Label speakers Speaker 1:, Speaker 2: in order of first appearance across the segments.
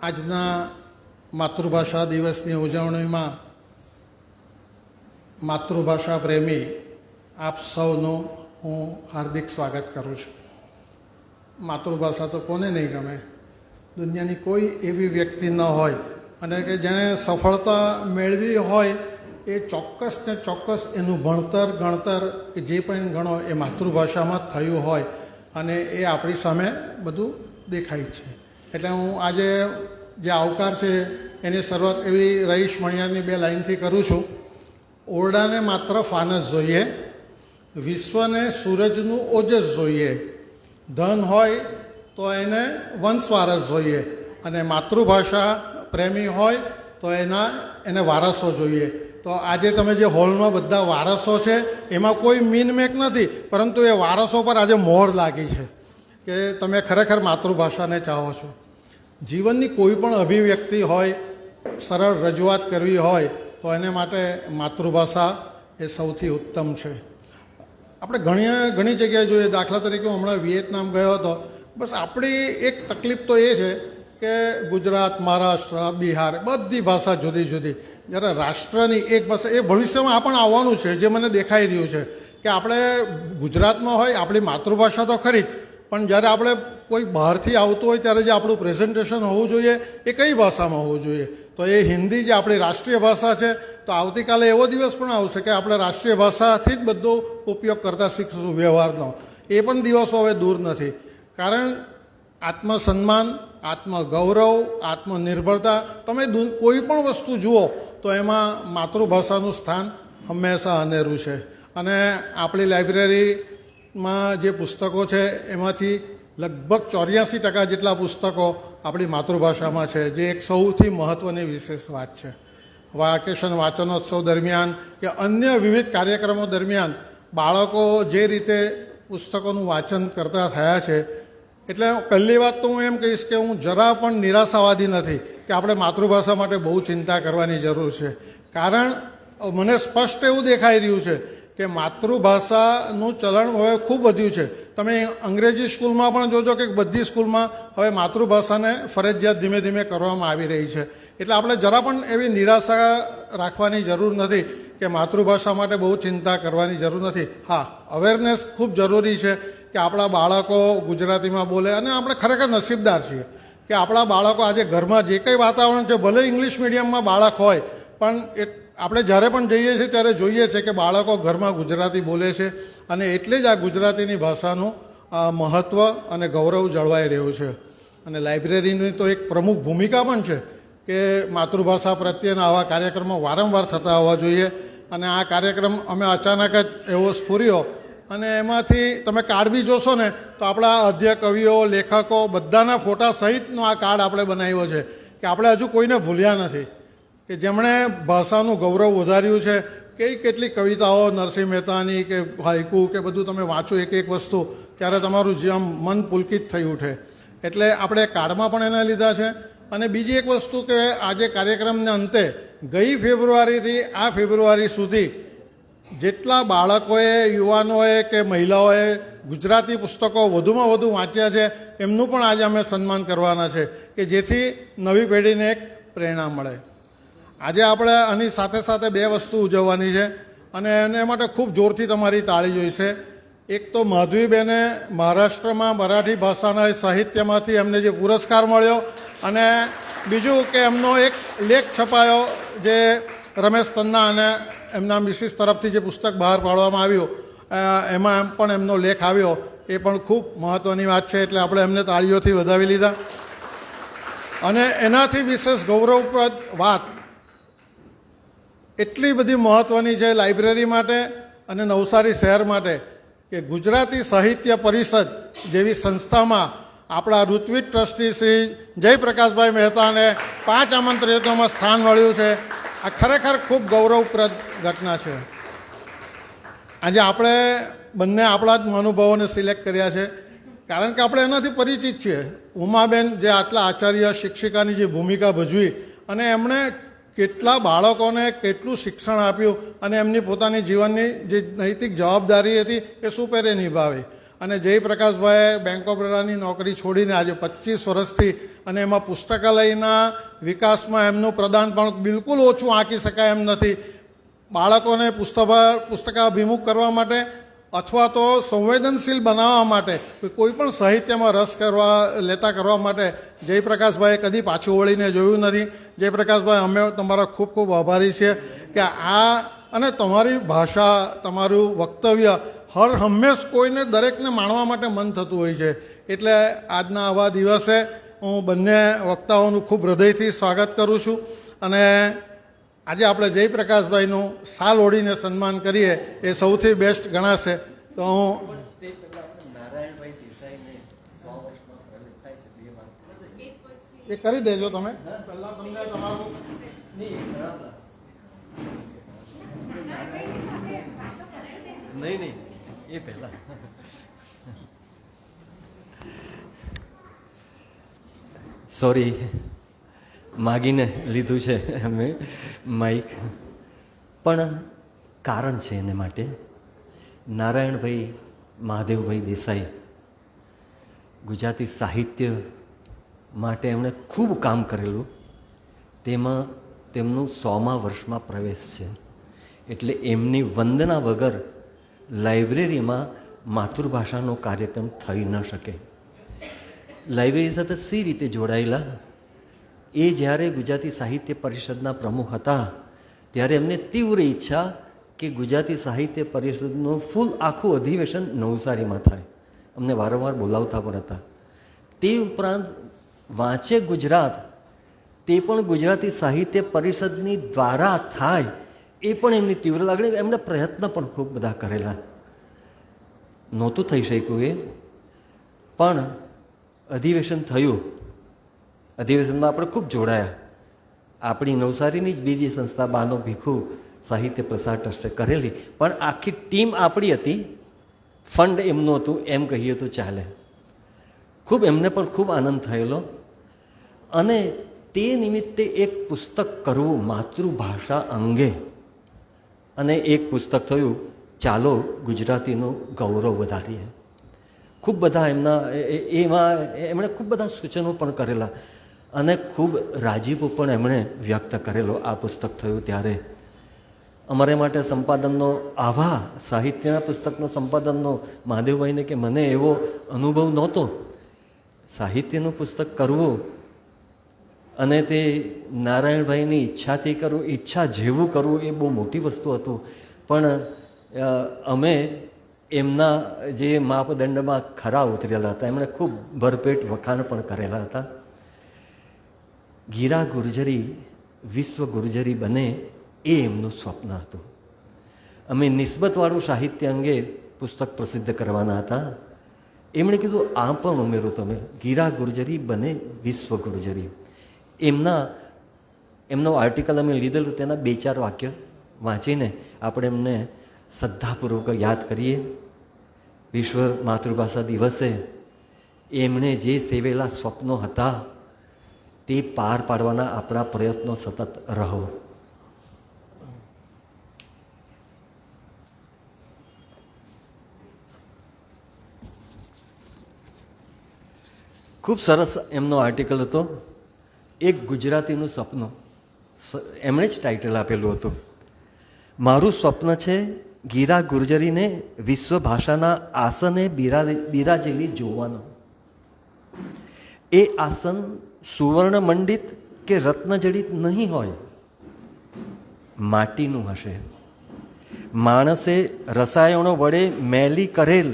Speaker 1: આજના માતૃભાષા દિવસની ઉજવણીમાં માતૃભાષા પ્રેમી આપ સૌનું હું હાર્દિક સ્વાગત કરું છું. માતૃભાષા તો કોને નહીં ગમે? દુનિયાની કોઈ એવી વ્યક્તિ ન હોય અને કે જેણે સફળતા મેળવી હોય એ ચોક્કસ ને ચોક્કસ એનું ભણતર ગણતર કે જે પણ ગણો એ માતૃભાષામાં જ થયું હોય અને એ આપણી સામે બધું દેખાય છે. એટલે હું આજે જે આવકાર છે એની શરૂઆત એવી રહીશ મણિયારની બે લાઈનથી કરું છું. ઓરડાને માત્ર ફાનસ જોઈએ, વિશ્વને સૂરજનું ઓજસ જોઈએ, ધન હોય તો એને વંશવારસ જોઈએ અને માતૃભાષા પ્રેમી હોય તો એને વારસો જોઈએ. તો આજે તમે જે હોલમાં બધા વારસો છે એમાં કોઈ મીનમેક નથી, પરંતુ એ વારસો પર આજે મોહર લાગી છે કે તમે ખરેખર માતૃભાષાને ચાહો છો. જીવનની કોઈ પણ અભિવ્યક્તિ હોય, સરળ રજૂઆત કરવી હોય તો એને માટે માતૃભાષા એ સૌથી ઉત્તમ છે. આપણે ઘણી જગ્યાએ જોઈએ, દાખલા તરીકે હું હમણાં વિયેટનામ ગયો હતો. બસ આપણી એક તકલીફ તો એ છે કે ગુજરાત, મહારાષ્ટ્ર, બિહાર બધી ભાષા જુદી જુદી. જ્યારે રાષ્ટ્રની એક ભાષા, એ ભવિષ્યમાં આ પણ આવવાનું છે જે મને દેખાઈ રહ્યું છે કે આપણે ગુજરાતમાં હોય આપણી માતૃભાષા તો ખરી જ, પણ જ્યારે આપણે કોઈ બહારથી આવતું હોય ત્યારે જે આપણું પ્રેઝન્ટેશન હોવું જોઈએ એ કઈ ભાષામાં હોવું જોઈએ? તો એ હિન્દી જે આપણી રાષ્ટ્રીય ભાષા છે, તો આવતીકાલે એવો દિવસ પણ આવશે કે આપણે રાષ્ટ્રીય ભાષાથી જ બધો ઉપયોગ કરતા શીખશું વ્યવહારનો. એ પણ દિવસો હવે દૂર નથી. કારણ આત્મસન્માન, આત્મગૌરવ, આત્મનિર્ભરતા, તમે કોઈ પણ વસ્તુ જુઓ તો એમાં માતૃભાષાનું સ્થાન હંમેશા અનેરું છે. અને આપણી લાઇબ્રેરીમાં જે પુસ્તકો છે એમાંથી લગભગ 84% જેટલા પુસ્તકો આપણી માતૃભાષામાં છે, જે એક સૌથી મહત્ત્વની વિશેષ વાત છે. વેકેશન વાંચનોત્સવ દરમિયાન કે અન્ય વિવિધ કાર્યક્રમો દરમિયાન બાળકો જે રીતે પુસ્તકોનું વાંચન કરતા થયા છે, એટલે પહેલી વાત તો હું એમ કહીશ કે હું જરા પણ નિરાશાવાદી નથી કે આપણે માતૃભાષા માટે બહુ ચિંતા કરવાની જરૂર છે. કારણ મને સ્પષ્ટ એવું દેખાઈ રહ્યું છે કે માતૃભાષાનું ચલણ હવે ખૂબ વધ્યું છે. તમે અંગ્રેજી સ્કૂલમાં પણ જોજો કે બધી સ્કૂલમાં હવે માતૃભાષાને ફરજિયાત ધીમે ધીમે કરવામાં આવી રહી છે. એટલે આપણે જરા પણ એવી નિરાશા રાખવાની જરૂર નથી કે માતૃભાષા માટે બહુ ચિંતા કરવાની જરૂર નથી. હા, અવેરનેસ ખૂબ જરૂરી છે કે આપણા બાળકો ગુજરાતીમાં બોલે. અને આપણે ખરેખર નસીબદાર છીએ કે આપણા બાળકો આજે ઘરમાં જે કંઈ વાતાવરણ છે, ભલે ઇંગ્લિશ મીડિયમમાં બાળક હોય, પણ આપણે જ્યારે પણ જઈએ છીએ ત્યારે જોઈએ છીએ કે બાળકો ઘરમાં ગુજરાતી બોલે છે. અને એટલે જ આ ગુજરાતીની ભાષાનું મહત્ત્વ અને ગૌરવ જળવાઈ રહ્યું છે. અને લાઇબ્રેરીની તો એક પ્રમુખ ભૂમિકા પણ છે કે માતૃભાષા પ્રત્યેના આવા કાર્યક્રમો વારંવાર થતા હોવા જોઈએ. અને આ કાર્યક્રમ અમે અચાનક જ એવો સ્ફૂર્યો અને એમાંથી તમે કાર્ડ બી જોશો ને તો આપણા અધ્ય કવિઓ, લેખકો બધાના ફોટા સહિતનો આ કાર્ડ આપણે બનાવ્યો છે કે આપણે હજુ કોઈને ભૂલ્યા નથી કે જેમણે ભાષાનું ગૌરવ વધાર્યું છે. કેટલી કવિતાઓ નરસિંહ મહેતાની કે હાઇકુ કે બધું તમે વાંચો એક એક વસ્તુ, ત્યારે તમારું જેમ મન પુલકિત થઈ ઉઠે. એટલે આપણે કાર્ડમાં પણ એને લીધા છે. અને બીજી એક વસ્તુ કે આજે કાર્યક્રમને અંતે ગઈ ફેબ્રુઆરીથી આ ફેબ્રુઆરી સુધી જેટલા બાળકોએ, યુવાનોએ કે મહિલાઓએ ગુજરાતી પુસ્તકો વધુમાં વધુ વાંચ્યા છે એમનું પણ આજે અમે સન્માન કરવાના છે કે જેથી નવી પેઢીને એક પ્રેરણા મળે. આજે આપણે આની સાથે સાથે બે વસ્તુ ઉજવવાની છે અને એને માટે ખૂબ જોરથી તમારી તાળી જોઈશે. એક તો માધવીબેને મહારાષ્ટ્રમાં મરાઠી ભાષાના સાહિત્યમાંથી એમને જે પુરસ્કાર મળ્યો, અને બીજું કે એમનો એક લેખ છપાયો જે રમેશ તન્ના અને એમના મિસિસ તરફથી જે પુસ્તક બહાર પાડવામાં આવ્યું એમાં પણ એમનો લેખ આવ્યો. એ પણ ખૂબ મહત્ત્વની વાત છે. એટલે આપણે એમને તાળીઓથી વધાવી લીધા. અને એનાથી વિશેષ ગૌરવપ્રદ વાત એટલી બધી મહત્ત્વની છે લાઇબ્રેરી માટે અને નવસારી શહેર માટે કે ગુજરાતી સાહિત્ય પરિષદ જેવી સંસ્થામાં આપણા ઋત્વિજ ટ્રસ્ટી શ્રી જયપ્રકાશભાઈ મહેતાને 5 આમંત્રિતોમાં સ્થાન મળ્યું છે. આ ખરેખર ખૂબ ગૌરવપ્રદ ઘટના છે. આજે આપણે બંને આપણા જ મહાનુભાવોને સિલેક્ટ કર્યા છે કારણ કે આપણે એનાથી પરિચિત છીએ. ઉમાબેન જે આટલા આચાર્ય શિક્ષિકાની જે ભૂમિકા ભજવી અને એમણે કેટલા બાળકોને કેટલું શિક્ષણ આપ્યું અને એમની પોતાની જીવનની જે નૈતિક જવાબદારી હતી એ સુપેરે નિભાવી. અને જયપ્રકાશભાઈ બેંક ઓફ બરોડાની નોકરી છોડીને આજે 25 વર્ષથી અને એમાં પુસ્તકાલયના વિકાસમાં એમનું પ્રદાન પણ બિલકુલ ઓછું આંકી શકાય એમ નથી. બાળકોને પુસ્તકાભિમુખ કરવા માટે અથવા તો સંવેદનશીલ બનાવવા માટે કોઈ પણ સાહિત્યમાં રસ કરવા માટે જયપ્રકાશભાઈએ કદી પાછું વળીને જોયું નથી. જયપ્રકાશભાઈ, અમે તમારા ખૂબ ખૂબ આભારી છીએ કે આ અને તમારી ભાષા, તમારું વક્તવ્ય હંમેશ કોઈને દરેકને માણવા માટે મન થતું હોય છે. એટલે આજના આવા દિવસે હું બંને વક્તાઓનું ખૂબ હૃદયથી સ્વાગત કરું છું. અને આજે આપણે જયપ્રકાશભાઈનું શાલ ઓઢીને સન્માન કરીએ એ સૌથી બેસ્ટ ગણાશે. તો હું એ કરી દેજો તમે પહેલાં તમને તમારું
Speaker 2: નહીં એ પહેલા સોરી માગીને લીધું છે અમે માઇક, પણ કારણ છે એને માટે. નારાયણભાઈ મહાદેવભાઈ દેસાઈ ગુજરાતી સાહિત્ય માટે એમણે ખૂબ કામ કરેલું. તેમાં તેમનું 100મા વર્ષમાં પ્રવેશ છે. એટલે એમની વંદના વગર લાઇબ્રેરીમાં માતૃભાષાનો કાર્યક્રમ થઈ ન શકે. લાઇબ્રેરી સાથે સી રીતે જોડાયેલા, એ જ્યારે ગુજરાતી સાહિત્ય પરિષદના પ્રમુખ હતા ત્યારે એમને તીવ્ર ઈચ્છા કે ગુજરાતી સાહિત્ય પરિષદનું ફૂલ આખું અધિવેશન નવસારીમાં થાય. અમને વારંવાર બોલાવતા પણ હતા. તે ઉપરાંત વાંચે ગુજરાત, તે પણ ગુજરાતી સાહિત્ય પરિષદની દ્વારા થાય એ પણ એમની તીવ્ર લાગણી. એમણે પ્રયત્ન પણ ખૂબ બધા કરેલા. નહોતું થઈ શક્યું એ, પણ અધિવેશન થયું. અધિવેશનમાં આપણે ખૂબ જોડાયા. આપણી નવસારીની જ બીજી સંસ્થા બાનો ભીખુ સાહિત્ય પ્રસાર ટ્રસ્ટે કરેલી, પણ આખી ટીમ આપણી હતી. ફંડ એમનું હતું એમ કહીએ તો ચાલે. ખૂબ એમને પણ ખૂબ આનંદ થયેલો. અને તે નિમિત્તે એક પુસ્તક કરવું માતૃભાષા અંગે, અને એક પુસ્તક થયું ચાલો ગુજરાતીનું ગૌરવ વધારીએ. ખૂબ બધા એમાં એમણે ખૂબ બધા સૂચનો પણ કરેલા અને ખૂબ રાજીપો પણ એમણે વ્યક્ત કરેલો. આ પુસ્તક થયું ત્યારે અમારે માટે સંપાદનનો, આવા સાહિત્યના પુસ્તકનો સંપાદનનો મહાદેવભાઈને કે મને એવો અનુભવ નહોતો. સાહિત્યનું પુસ્તક કરવું અને તે નારાયણભાઈની ઈચ્છાથી કરવું, ઈચ્છા જેવું કરવું, એ બહુ મોટી વસ્તુ હતું. પણ અમે એમના જે માપદંડમાં ખરા ઉતરેલા હતા. એમણે ખૂબ ભરપેટ વખાણ પણ કરેલા હતા. ગીરા ગુર્જરી વિશ્વ ગુર્જરી બને એ એમનું સ્વપ્ન હતું. અમે નિસ્બતવાળું સાહિત્ય અંગે પુસ્તક પ્રસિદ્ધ કરવાના હતા. એમણે કીધું આ પણ ઉમેરો તમે, ગીરા ગુર્જરી બને વિશ્વ ગુર્જરી. એમનો આર્ટિકલ અમે લીધેલું, તેના 2-4 વાક્ય વાંચીને આપણે એમને શ્રદ્ધાપૂર્વક યાદ કરીએ. વિશ્વ માતૃભાષા દિવસે એમણે જે સેવેલા સ્વપ્નો હતા તે પાર પાડવાના આપણા પ્રયત્નો સતત રહો. ખૂબ સરસ એમનો આર્ટિકલ હતો, એક ગુજરાતીનું સપનું. એમણે જ ટાઇટલ આપેલું હતું. મારું સ્વપ્ન છે ગીરા ગુર્જરીને વિશ્વ ભાષાના આસને બિરાજેલી જોવાનો. એ આસન સુવર્ણ મંડિત કે રત્નજડિત નહીં હોય, માટીનું હશે. માણસે રસાયણો વડે મેલી કરેલ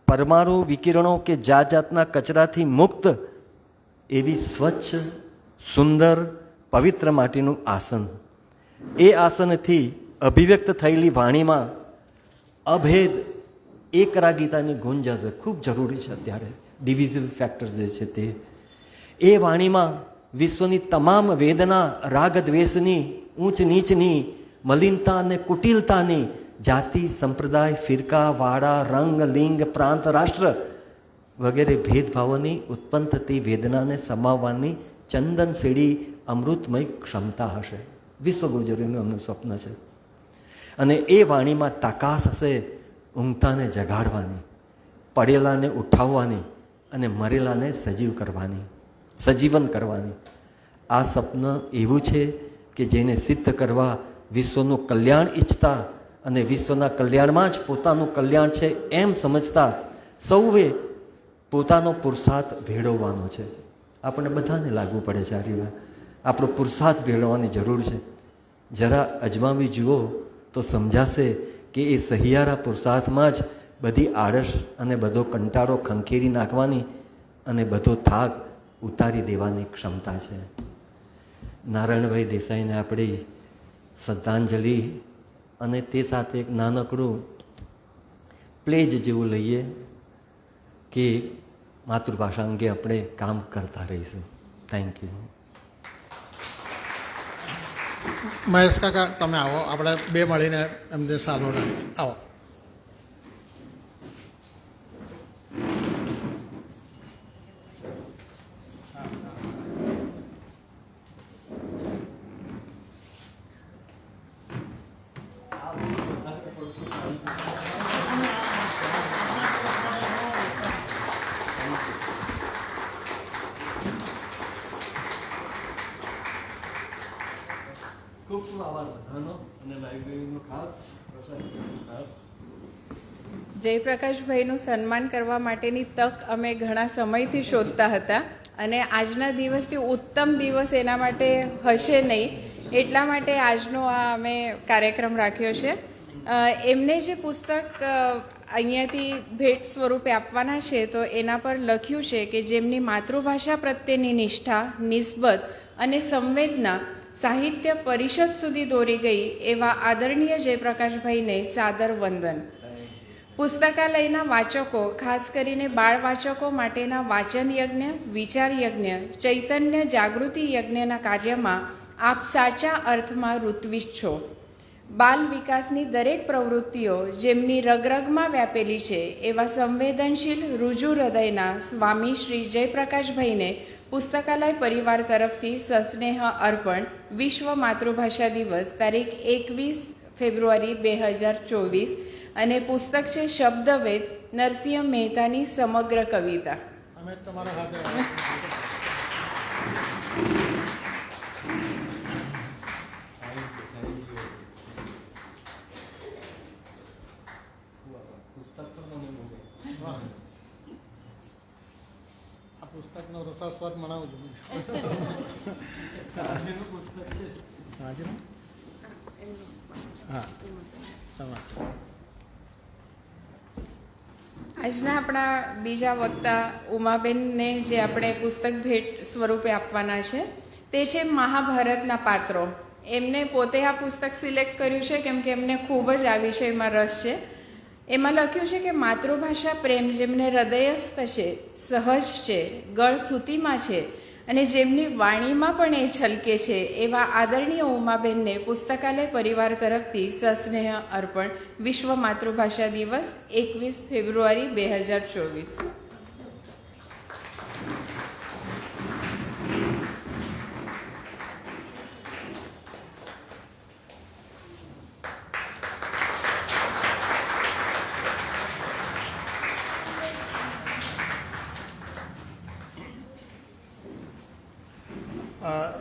Speaker 2: પરમાણુ વિકિરણો કે જાતના કચરાથી મુક્ત એવી સ્વચ્છ, સુંદર, પવિત્ર માટીનું આસન. એ આસનથી અભિવ્યક્ત થયેલી વાણીમાં અભેદ એકરાગીતાની ગુંજ હશે. ખૂબ જરૂરી છે અત્યારે ડિવિઝિવ ફેક્ટર્સ જે છે તે. એ વાણીમાં વિશ્વની તમામ વેદના, રાગ દ્વેષની, ઊંચ નીચની, મલિનતા અને કુટિલતાની, જાતિ, સંપ્રદાય, ફિરકા, વાડા, રંગ, લિંગ, પ્રાંત, રાષ્ટ્ર વગેરે ભેદભાવોની ઉત્પન્ન થતી વેદનાને સમાવવાની ચંદન સીડી અમૃતમય ક્ષમતા હશે. વિશ્વ ગુર્જરીનું અમનું સ્વપ્ન છે. અને એ વાણીમાં તાકાસ હશે ઊંઘતાને જગાડવાની, પડેલાને ઉઠાવવાની અને મરેલાને સજીવન કરવાની. આ સપનું એવું છે કે જેને સિદ્ધ કરવા વિશ્વનું કલ્યાણ ઈચ્છતા અને વિશ્વના કલ્યાણમાં જ પોતાનું કલ્યાણ છે એમ સમજતા સૌએ પોતાનો પુરુષાર્થ ભેળવવાનો છે. આપણને બધાને લાગુ પડે છે આ રીવા. આપણો પુરુષાર્થ ભેળવવાની જરૂર છે. જરા અજમાવી જુઓ તો સમજાશે કે એ સહિયારા પુરુષાર્થમાં જ બધી આળસ અને બધો કંટાળો ખંખેરી નાખવાની અને બધો થાક ઉતારી દેવાની ક્ષમતા છે. નારાયણભાઈ દેસાઈને આપણી શ્રદ્ધાંજલિ અને તે સાથે એક નાનકડું પ્લેજ જેવું લઈએ કે માતૃભાષા અંગે આપણે કામ કરતા રહીશું. Thank you.
Speaker 1: મહેશ કાકા તમે આવો, આપણે બે મળીને એમને સારો લાગે. આવો.
Speaker 2: ખૂબ ખૂબ આભાર બધાનો અને લાઇબ્રેરીનું ખાસ
Speaker 3: જયપ્રકાશભાઈનું સન્માન કરવા માટેની તક અમે ઘણા સમયથી શોધતા હતા અને આજના દિવસથી ઉત્તમ દિવસ એના માટે હશે નહીં, એટલા માટે આજનો આ અમે કાર્યક્રમ રાખ્યો છે. એમને જે પુસ્તક અહીંયાથી ભેટ સ્વરૂપે આપવાના છે તો એના પર લખ્યું છે કે જેમની માતૃભાષા પ્રત્યેની નિષ્ઠા, નિસ્બત અને સંવેદના સાહિત્ય પરિષદ સુધી દોરી ગઈ એવા આદરણીય જયપ્રકાશભાઈને સાદર વંદન. પુસ્તકાલયના વાચકો, ખાસ કરીને બાળ વાચકો માટેના વાચન યજ્ઞ, વિચાર યજ્ઞ, ચૈતન્ય જાગૃતિ યજ્ઞના કાર્યમાં આપ સાચા અર્થમાં ઋત્વિજ છો. બાલ વિકાસની દરેક પ્રવૃત્તિઓ જેમની રગરગમાં વ્યાપેલી છે એવા સંવેદનશીલ રુજુ હૃદયના સ્વામી શ્રી જયપ્રકાશભાઈને પુસ્તકાલય પરિવાર તરફથી સસ્નેહ અર્પણ. વિશ્વ માતૃભાષા દિવસ તારીખ 21 ફેબ્રુઆરી 2024 અને પુસ્તક છે શબ્દવેદ, નરસિંહ મહેતાની સમગ્ર કવિતા.
Speaker 1: અમે તમારા સાથે આ પુસ્તકનો રસાસ્વાદ મણાવજો. હા તમારે
Speaker 3: આજના આપણા બીજા વક્તા ઉમાબેનને જે આપણે પુસ્તક ભેટ સ્વરૂપે આપવાના છે તે છે મહાભારતના પાત્રો. એમને પોતે આ પુસ્તક સિલેક્ટ કર્યું છે કેમ કે એમને ખૂબ જ આ વિષયમાં રસ છે. એમાં લખ્યું છે કે માતૃભાષા પ્રેમ જેમને હૃદયસ્થ છે, સહજ છે, ગળથૂતીમાં છે અને જેમની વાણીમાં પણ એ છલકે છે એવા આદરણીય ઉમાબેનને પુસ્તકાલય પરિવાર તરફથી સસ્નેહ અર્પણ. વિશ્વ માતૃભાષા દિવસ 21 ફેબ્રુઆરી 2024.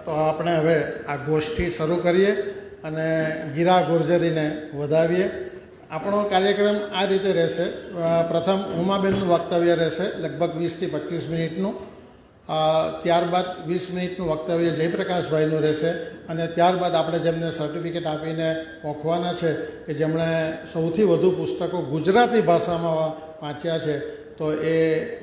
Speaker 1: તો આપણે હવે આ ગોષ્ઠી શરૂ કરીએ અને ગીરા ગુર્જરીને વધાવીએ. આપણો કાર્યક્રમ આ રીતે રહેશે. પ્રથમ ઉમાબેનનું વક્તવ્ય રહેશે લગભગ 20 થી 25 મિનિટનું. ત્યારબાદ 20 મિનિટનું વક્તવ્ય જયપ્રકાશભાઈનું રહેશે અને ત્યારબાદ આપણે જેમને સર્ટિફિકેટ આપીને મોકવાના છે કે જેમણે સૌથી વધુ પુસ્તકો ગુજરાતી ભાષામાં વાંચ્યા છે તો એ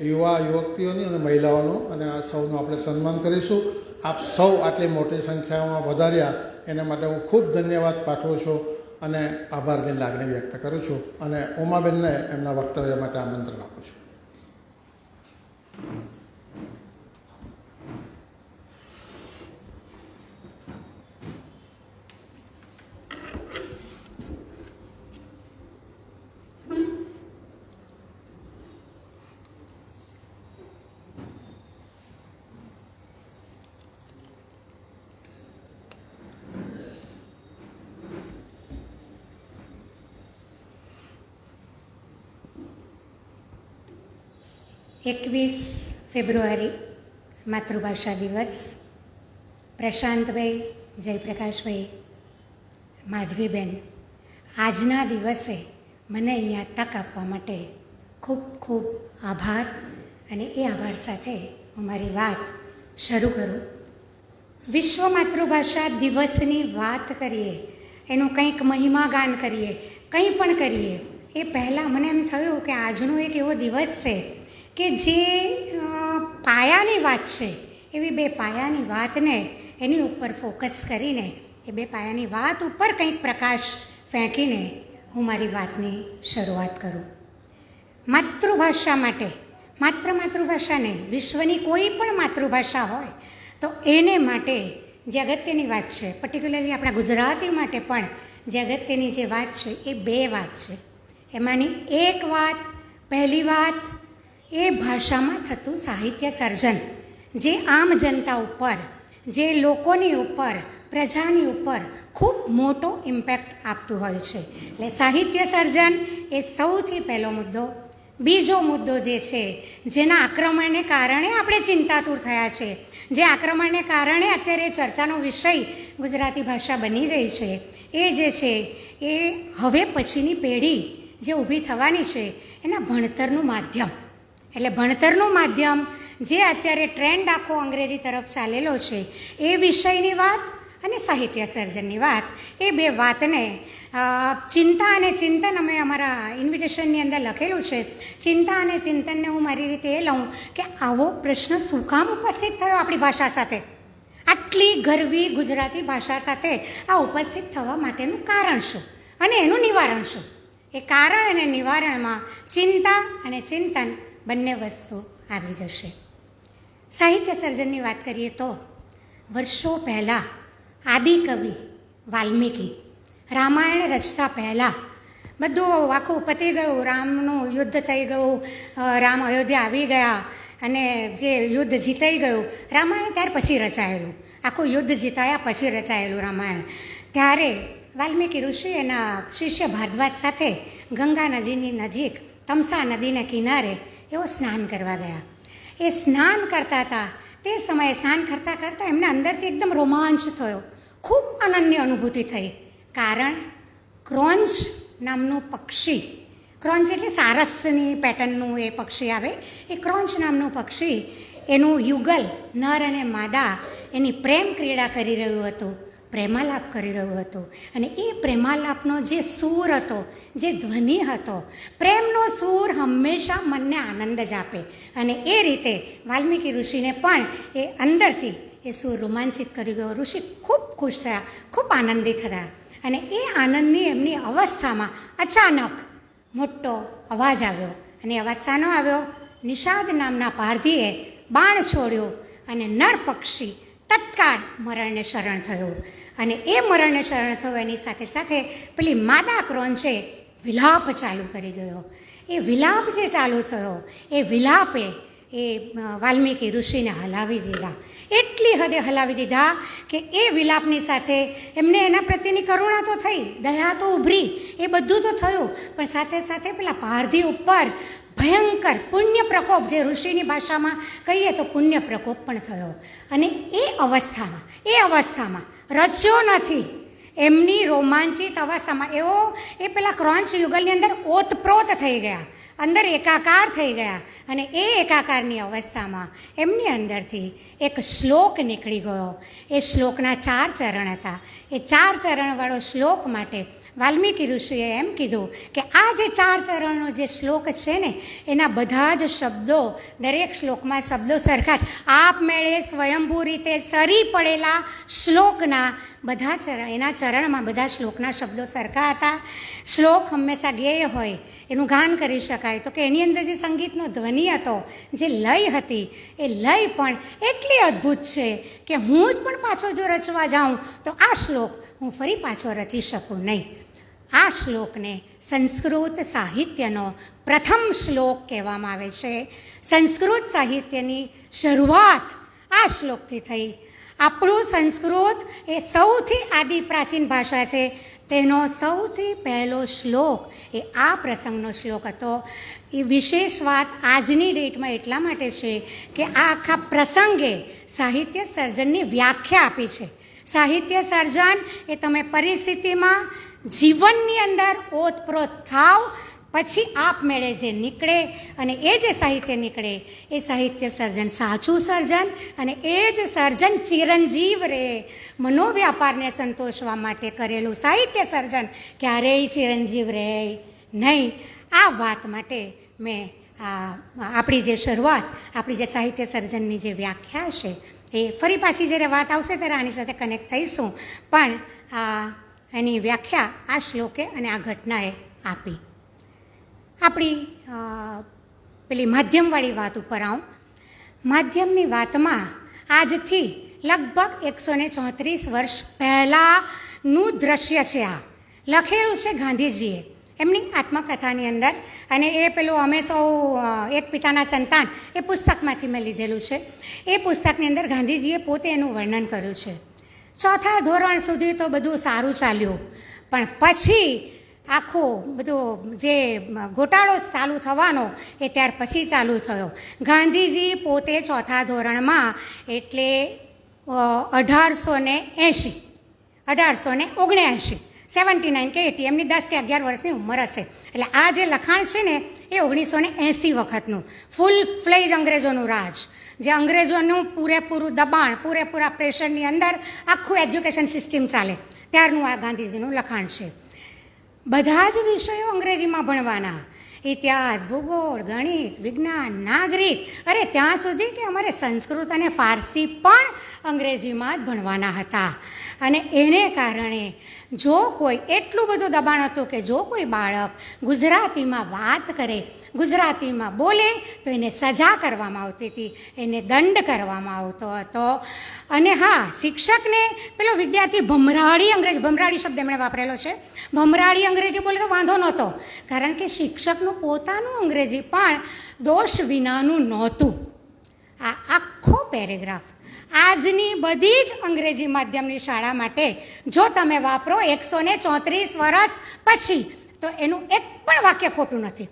Speaker 1: યુવા યુવતીઓની અને મહિલાઓનું અને આ સૌનું આપણે સન્માન કરીશું. આપ સૌ આટલી મોટી સંખ્યામાં વધાર્યા એના માટે હું ખૂબ ધન્યવાદ પાઠવું છું અને આભારની લાગણી વ્યક્ત કરું છું અને ઉમાબેનને એમના વક્તવ્ય માટે આમંત્રણ આપું છું.
Speaker 4: 21 ફેબ્રુઆરી માતૃભાષા દિવસ. પ્રશાંતભાઈ, જયપ્રકાશભાઈ, માધવીબેન, આજના દિવસે મને અહીંયા તક આપવા માટે ખૂબ ખૂબ આભાર. અને એ આભાર સાથે હું મારી વાત શરૂ કરું. વિશ્વ માતૃભાષા દિવસની વાત કરીએ, એનું કંઈક મહિમાગાન કરીએ, કંઈ પણ કરીએ એ પહેલાં મને એમ થયું કે આજનો એક એવો દિવસ છે કે જે પાયાની વાત છે, એવી બે પાયાની વાતને એની ઉપર ફોકસ કરીને એ બે પાયાની વાત ઉપર કંઈક પ્રકાશ ફેંકીને હું મારી વાતની શરૂઆત કરું. માતૃભાષા માટે, માત્ર માતૃભાષા નહીં, વિશ્વની કોઈ પણ માતૃભાષા હોય તો એને માટે જે અગત્યની વાત છે, પર્ટિક્યુલરલી આપણા ગુજરાતી માટે પણ જે અગત્યની જે વાત છે એ બે વાત છે. એમાંની એક વાત, પહેલી વાત, એ ભાષામાં થતું સાહિત્ય સર્જન, જે આમ જનતા ઉપર, જે લોકોની ઉપર, પ્રજાની ઉપર ખૂબ મોટો ઇમ્પેક્ટ આપતું હોય છે. એટલે સાહિત્ય સર્જન એ સૌથી પહેલો મુદ્દો. બીજો મુદ્દો જે છે, જેના આક્રમણને કારણે આપણે ચિંતાતુર થયા છે, જે આક્રમણને કારણે અત્યારે ચર્ચાનો વિષય ગુજરાતી ભાષા બની ગઈ છે, એ જે છે એ હવે પછીની પેઢી જે ઊભી થવાની છે એના ભણતરનું માધ્યમ. એટલે ભણતરનું માધ્યમ જે અત્યારે ટ્રેન્ડ આખો અંગ્રેજી તરફ ચાલેલો છે, એ વિષયની વાત અને સાહિત્ય સર્જનની વાત, એ બે વાતને ચિંતા અને ચિંતન, અમે અમારા ઇન્વિટેશનની અંદર લખેલું છે, ચિંતા અને ચિંતનને હું મારી રીતે એ લઉં કે આવો પ્રશ્ન શું કામ ઉપસ્થિત થયો આપણી ભાષા સાથે, આટલી ગરવી ગુજરાતી ભાષા સાથે આ ઉપસ્થિત થવા માટેનું કારણ શું અને એનું નિવારણ શું. એ કારણ અને નિવારણમાં ચિંતા અને ચિંતન બંને વસ્તુ આવી જશે. સાહિત્ય સર્જનની વાત કરીએ તો વર્ષો પહેલાં આદિકવિ વાલ્મીકી રામાયણ રચતા પહેલાં બધું આખું પતી ગયું, રામનું યુદ્ધ થઈ ગયું, રામ અયોધ્યા આવી ગયા અને જે યુદ્ધ જીતાઈ ગયું, રામાયણ ત્યાર પછી રચાયેલું, આખું યુદ્ધ જીતાયા પછી રચાયેલું રામાયણ. ત્યારે વાલ્મીકી ઋષિ એના શિષ્ય ભારદ્વાજ સાથે ગંગા નદીની નજીક તમસા નદીના કિનારે એઓ સ્નાન કરવા ગયા. એ સ્નાન કરતા હતા, તે સમયે સ્નાન કરતાં કરતાં એમના અંદરથી એકદમ રોમાંચ થયો, ખૂબ આનંદની અનુભૂતિ થઈ. કારણ ક્રોંચ નામનું પક્ષી, ક્રોંચ એટલે સારસની પેટર્નનું એ પક્ષી આવે, એ ક્રોંચ નામનું પક્ષી એનું યુગલ નર અને માદા એની પ્રેમ ક્રીડા કરી રહ્યું હતું, પ્રેમાલાપ કરી રહ્યું હતું. અને એ પ્રેમાલાપનો જે સૂર હતો, જે ધ્વનિ હતો, પ્રેમનો સૂર હંમેશા મનને આનંદ જ આપે. અને એ રીતે વાલ્મીકી ઋષિને પણ એ અંદરથી એ સૂર રોમાંચિત કરી ગયો. ઋષિ ખૂબ ખુશ થયા, ખૂબ આનંદિત થયા. અને એ આનંદની એમની અવસ્થામાં અચાનક મોટો અવાજ આવ્યો. અને અવાજ શાનો આવ્યો? નિષાદ નામના પારધીએ બાણ છોડ્યું અને નર પક્ષી તત્કાળ મરણને શરણ થયું. અને એ મરણને શરણ થયું એની સાથે સાથે પેલી માદા ક્રોંચે વિલાપ ચાલુ કરી ગયો. એ વિલાપ જે ચાલુ થયો, એ વિલાપે એ વાલ્મીકી ઋષિને હલાવી દીધા. એટલી હદે હલાવી દીધા કે એ વિલાપની સાથે એમને એના પ્રત્યેની કરુણા તો થઈ, દયા તો ઉભરી, એ બધું તો થયું, પણ સાથે સાથે પેલા પારધી ઉપર ભયંકર પુણ્ય પ્રકોપ, જે ઋષિની ભાષામાં કહીએ તો પુણ્ય પ્રકોપ પણ થયો. અને એ અવસ્થામાં રચ્યો નથી, એમની રોમાંચિત અવસ્થામાં એ પેલા ક્રોંચ યુગલની અંદર ઓતપ્રોત થઈ ગયા, અંદર એકાકાર થઈ ગયા. અને એ એકાકારની અવસ્થામાં એમની અંદરથી એક શ્લોક નીકળી ગયો. એ શ્લોકના 4 ચરણ હતા. એ 4 ચરણવાળો શ્લોક માટે વાલ્મીકી ઋષિએ એમ કીધું કે આ જે 4 ચરણનો જે શ્લોક છે ને, એના બધા જ શબ્દો, દરેક શ્લોકમાં શબ્દો સરખા જ આપમેળે સ્વયંભૂ રીતે સરી પડેલા શ્લોકના બધા એના ચરણમાં બધા શ્લોકના શબ્દો સરખા હતા. શ્લોક હંમેશા ગેય હોય, એનું ગાન કરી શકાય. તો કે એની અંદર જે સંગીતનો ધ્વનિ હતો, જે લય હતી, એ લય પણ એટલી અદ્ભુત છે કે હું જ પણ પાછો જો રચવા જાઉં તો આ શ્લોક હું ફરી પાછો રચી શકું નહીં. આ શ્લોકને સંસ્કૃત સાહિત્યનો પ્રથમ શ્લોક કહેવામાં આવે છે. સંસ્કૃત સાહિત્યની શરૂઆત આ શ્લોકથી થઈ. આપણું સંસ્કૃત એ સૌથી આદિ પ્રાચીન ભાષા છે. તેનો સૌથી પહેલો શ્લોક એ આ પ્રસંગનો શ્લોક હતો. એ વિશેષ વાત આજની ડેટમાં એટલા માટે છે કે આ આખા પ્રસંગે સાહિત્ય સર્જનની વ્યાખ્યા આપી છે. સાહિત્ય સર્જન એ તમે પરિસ્થિતિમાં જીવનની અંદર ઓતપ્રોત થાવ પછી આપમેળે જે નીકળે અને એ જે સાહિત્ય નીકળે એ સાહિત્ય સર્જન સાચું સર્જન, અને એ જ સર્જન ચિરંજીવ રહે. મનોવ્યાપારને સંતોષવા માટે કરેલું સાહિત્ય સર્જન ક્યારેય ચિરંજીવ રહે નહીં. આ વાત માટે મેં આપણી જે શરૂઆત, આપણી જે સાહિત્ય સર્જનની જે વ્યાખ્યા છે એ ફરી પાછી જ્યારે વાત આવશે ત્યારે આની સાથે કનેક્ટ થઈશું, પણ એની વ્યાખ્યા આ શ્લોકે અને આ ઘટનાએ આપી. આપણી પેલી માધ્યમવાળી વાત ઉપર આવું. માધ્યમની વાતમાં આજથી લગભગ 134 વર્ષ પહેલાંનું દ્રશ્ય છે. આ લખેલું છે ગાંધીજીએ એમની આત્મકથાની અંદર, અને એ પેલું અમે સૌ એક પિતાના સંતાન એ પુસ્તકમાંથી મેં લીધેલું છે. એ પુસ્તકની અંદર ગાંધીજીએ પોતે એનું વર્ણન કર્યું છે. 4થા ધોરણ સુધી તો બધું સારું ચાલ્યું, પણ પછી આખું બધું જે ગોટાળો ચાલુ થવાનો એ ત્યાર પછી ચાલુ થયો. ગાંધીજી પોતે 4થા ધોરણમાં એટલે 1879 79 કે 80, એમની 10 કે 11 વર્ષની ઉંમર હશે. એટલે આ જે લખાણ છે ને એ 1980 વખતનું ફૂલ ફ્લેજ અંગ્રેજોનું રાજ, જે અંગ્રેજોનું પૂરેપૂરું દબાણ, પૂરેપૂરા પ્રેશરની અંદર આખું એજ્યુકેશન સિસ્ટમ ચાલે ત્યારનું આ ગાંધીજીનું લખાણ છે. બધા જ વિષયો અંગ્રેજીમાં ભણવાના, ઇતિહાસ, ભૂગોળ, ગણિત, વિજ્ઞાન, નાગરિક, અરે ત્યાં સુધી કે અમારે સંસ્કૃત અને ફારસી પણ અંગ્રેજીમાં જ ભણવાના હતા. અને એને કારણે જો કોઈ એટલું બધું દબાણ હતું કે જો કોઈ બાળક ગુજરાતીમાં વાત કરે, ગુજરાતીમાં બોલે તો એને સજા કરવામાં આવતી હતી, એને દંડ કરવામાં આવતો હતો. અને હા, શિક્ષકને પેલો વિદ્યાર્થી ભમરાડી શબ્દ એમણે વાપરેલો છે. ભમરાડી અંગ્રેજી બોલે તો વાંધો નહોતો, કારણ કે શિક્ષકનું પોતાનું અંગ્રેજી પણ દોષ વિનાનું નહોતું. આ આખો પેરેગ્રાફ આજની બધી જ અંગ્રેજી માધ્યમની શાળા માટે જો તમે વાપરો 134 વર્ષ પછી, તો એનું એક પણ વાક્ય ખોટું નથી.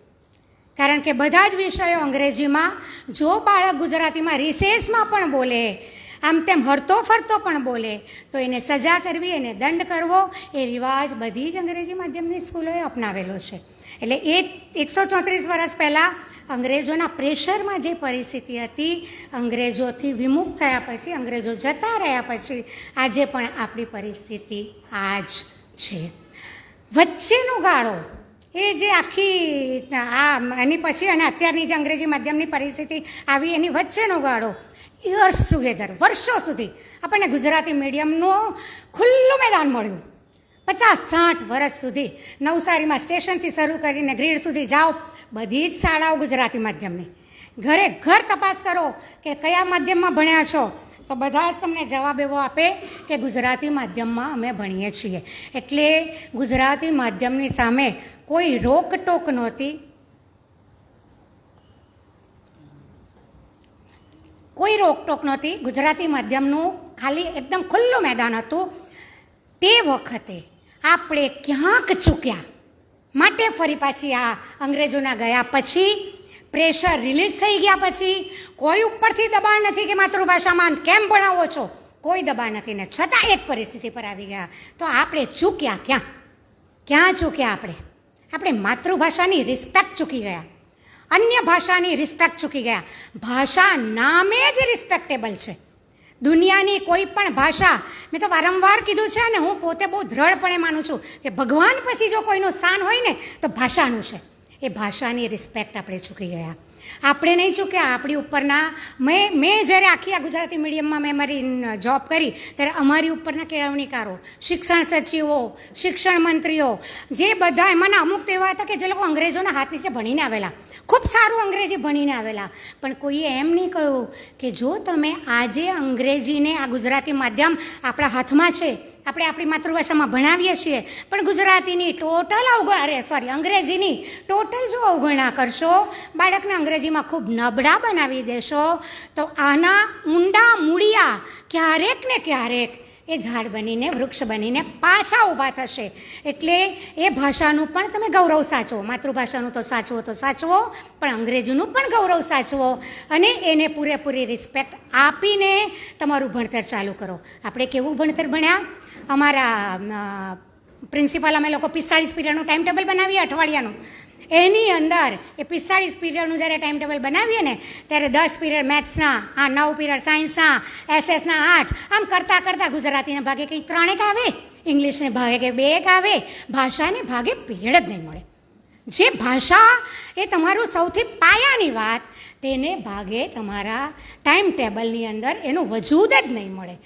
Speaker 4: કારણ કે બધા જ વિષયો અંગ્રેજીમાં, જો બાળક ગુજરાતીમાં રિસેસમાં પણ બોલે, આમ તેમ હરતો ફરતો પણ બોલે, તો એને સજા કરવી, એને દંડ કરવો, એ રિવાજ બધી જ અંગ્રેજી માધ્યમની સ્કૂલોએ અપનાવેલો છે. એટલે એ 134 વર્ષ પહેલાં અંગ્રેજોના પ્રેશરમાં જે પરિસ્થિતિ હતી, અંગ્રેજોથી વિમુખ થયા પછી, અંગ્રેજો જતા રહ્યા પછી આજે પણ આપણી પરિસ્થિતિ આ જ છે. વચ્ચેનો ગાળો એ જે આખી એની પછી અને અત્યારની જે અંગ્રેજી માધ્યમની પરિસ્થિતિ આવી એની વચ્ચેનો ગાળો, યર્સ ટુગેધર, વર્ષો સુધી આપણને ગુજરાતી મીડિયમનું ખુલ્લું મેદાન મળ્યું. 50-60 વર્ષ સુધી નવસારીમાં સ્ટેશનથી શરૂ કરીને ગ્રીડ સુધી જાઓ, બધી જ શાળાઓ ગુજરાતી માધ્યમની. ઘરે ઘર તપાસ કરો કે કયા માધ્યમમાં ભણ્યા છો, તો બધા જ તમને જવાબ એવો આપે કે ગુજરાતી માધ્યમમાં અમે ભણીએ છીએ. એટલે ગુજરાતી માધ્યમની સામે કોઈ રોકટોક નહોતી, કોઈ રોકટોક નહોતી. ગુજરાતી માધ્યમનું ખાલી એકદમ ખુલ્લું મેદાન હતું. તે વખતે આપણે ક્યાંક ચૂક્યા માટે ફરી પાછી આ અંગ્રેજોના ગયા પછી, પ્રેશર રિલીઝ થઈ ગયા પછી, કોઈ ઉપરથી દબાણ નથી કે માતૃભાષામાં કેમ ભણાવો છો, કોઈ દબાણ નથી, ને છતાં એક પરિસ્થિતિ પર આવી ગયા. તો આપણે ચૂક્યા ક્યાં ચૂક્યા? આપણે માતૃભાષાની રિસ્પેક્ટ ચૂકી ગયા, અન્ય ભાષાની રિસ્પેક્ટ ચૂકી ગયા. ભાષા નામે જ રિસ્પેક્ટેબલ છે. દુનિયાની કોઈ પણ ભાષા, મેં તો વારંવાર કીધું છે અને હું પોતે બહુ દ્રઢપણે માનું છું કે ભગવાન પછી જો કોઈનું સ્થાન હોય ને તો ભાષાનું છે. એ ભાષાની રિસ્પેક્ટ આપણે ચૂકી ગયા. આપણે નહીં ચૂક્યા. આપણી ઉપરના મેં જ્યારે આખી આ ગુજરાતી મીડિયમમાં મેં મારી જોબ કરી ત્યારે અમારી ઉપરના કેળવણીકારો, શિક્ષણ સચિવો, શિક્ષણ મંત્રીઓ, જે બધા એમાંના અમુક એવા હતા કે જે લોકો અંગ્રેજોના હાથ નીચે ભણીને આવેલા, ખૂબ સારું અંગ્રેજી ભણીને આવેલા, પણ કોઈએ એમ નહીં કહ્યું કે જો તમે આજે અંગ્રેજીને, આ ગુજરાતી માધ્યમ આપણા હાથમાં છે, આપણે આપણી માતૃભાષામાં ભણાવીએ છીએ, પણ ગુજરાતીની અંગ્રેજીની ટોટલ જો અવગણના કરશો, બાળકને અંગ્રેજીમાં ખૂબ નબળા બનાવી દેશો, તો આના ઊંડા મૂળિયા ક્યારેક ને ક્યારેક એ ઝાડ બનીને વૃક્ષ બનીને પાછા ઊભા થશે. એટલે એ ભાષાનું પણ તમે ગૌરવ સાચવો. માતૃભાષાનું તો સાચવો, પણ અંગ્રેજીનું પણ ગૌરવ સાચવો અને એને પૂરેપૂરી રિસ્પેક્ટ આપીને તમારું ભણતર ચાલુ કરો. આપણે કેવું ભણતર ભણ્યા? અમારા પ્રિન્સિપાલ અમે લોકો 45 પીરિયડનું ટાઈમ ટેબલ બનાવીએ અઠવાડિયાનું. એની અંદર એ 45 પીરિયડનું જ્યારે ટાઈમ ટેબલ બનાવીએ ને ત્યારે 10 પીરિયડ મેથ્સના, 9 પીરિયડ સાયન્સના, એસએસના 8, આમ કરતાં કરતાં ગુજરાતીના ભાગે કંઈક 3 આવે, ઇંગ્લિશને ભાગે 2 આવે, ભાષાને ભાગે પીરિયડ જ નહીં મળે. જે ભાષા એ તમારું સૌથી પાયાની વાત, તેને ભાગે તમારા ટાઈમ ટેબલની અંદર એનું વજૂદ જ નહીં મળે.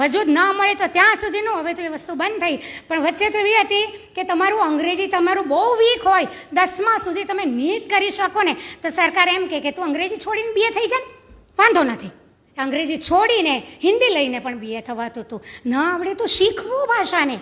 Speaker 4: વજૂદ ન મળે તો ત્યાં સુધીનું, હવે તો એ વસ્તુ બંધ થઈ, પણ વચ્ચે તો એવી હતી કે તમારું અંગ્રેજી તમારું બહુ વીક હોય, 10મા સુધી તમે નીટ કરી શકો ને તો સરકાર એમ કહે કે તું અંગ્રેજી છોડીને બીએ થઈ જાય, વાંધો નથી. અંગ્રેજી છોડીને હિન્દી લઈને પણ બીએ થવાતું હતું. ન આવડે તો શીખવું, ભાષાને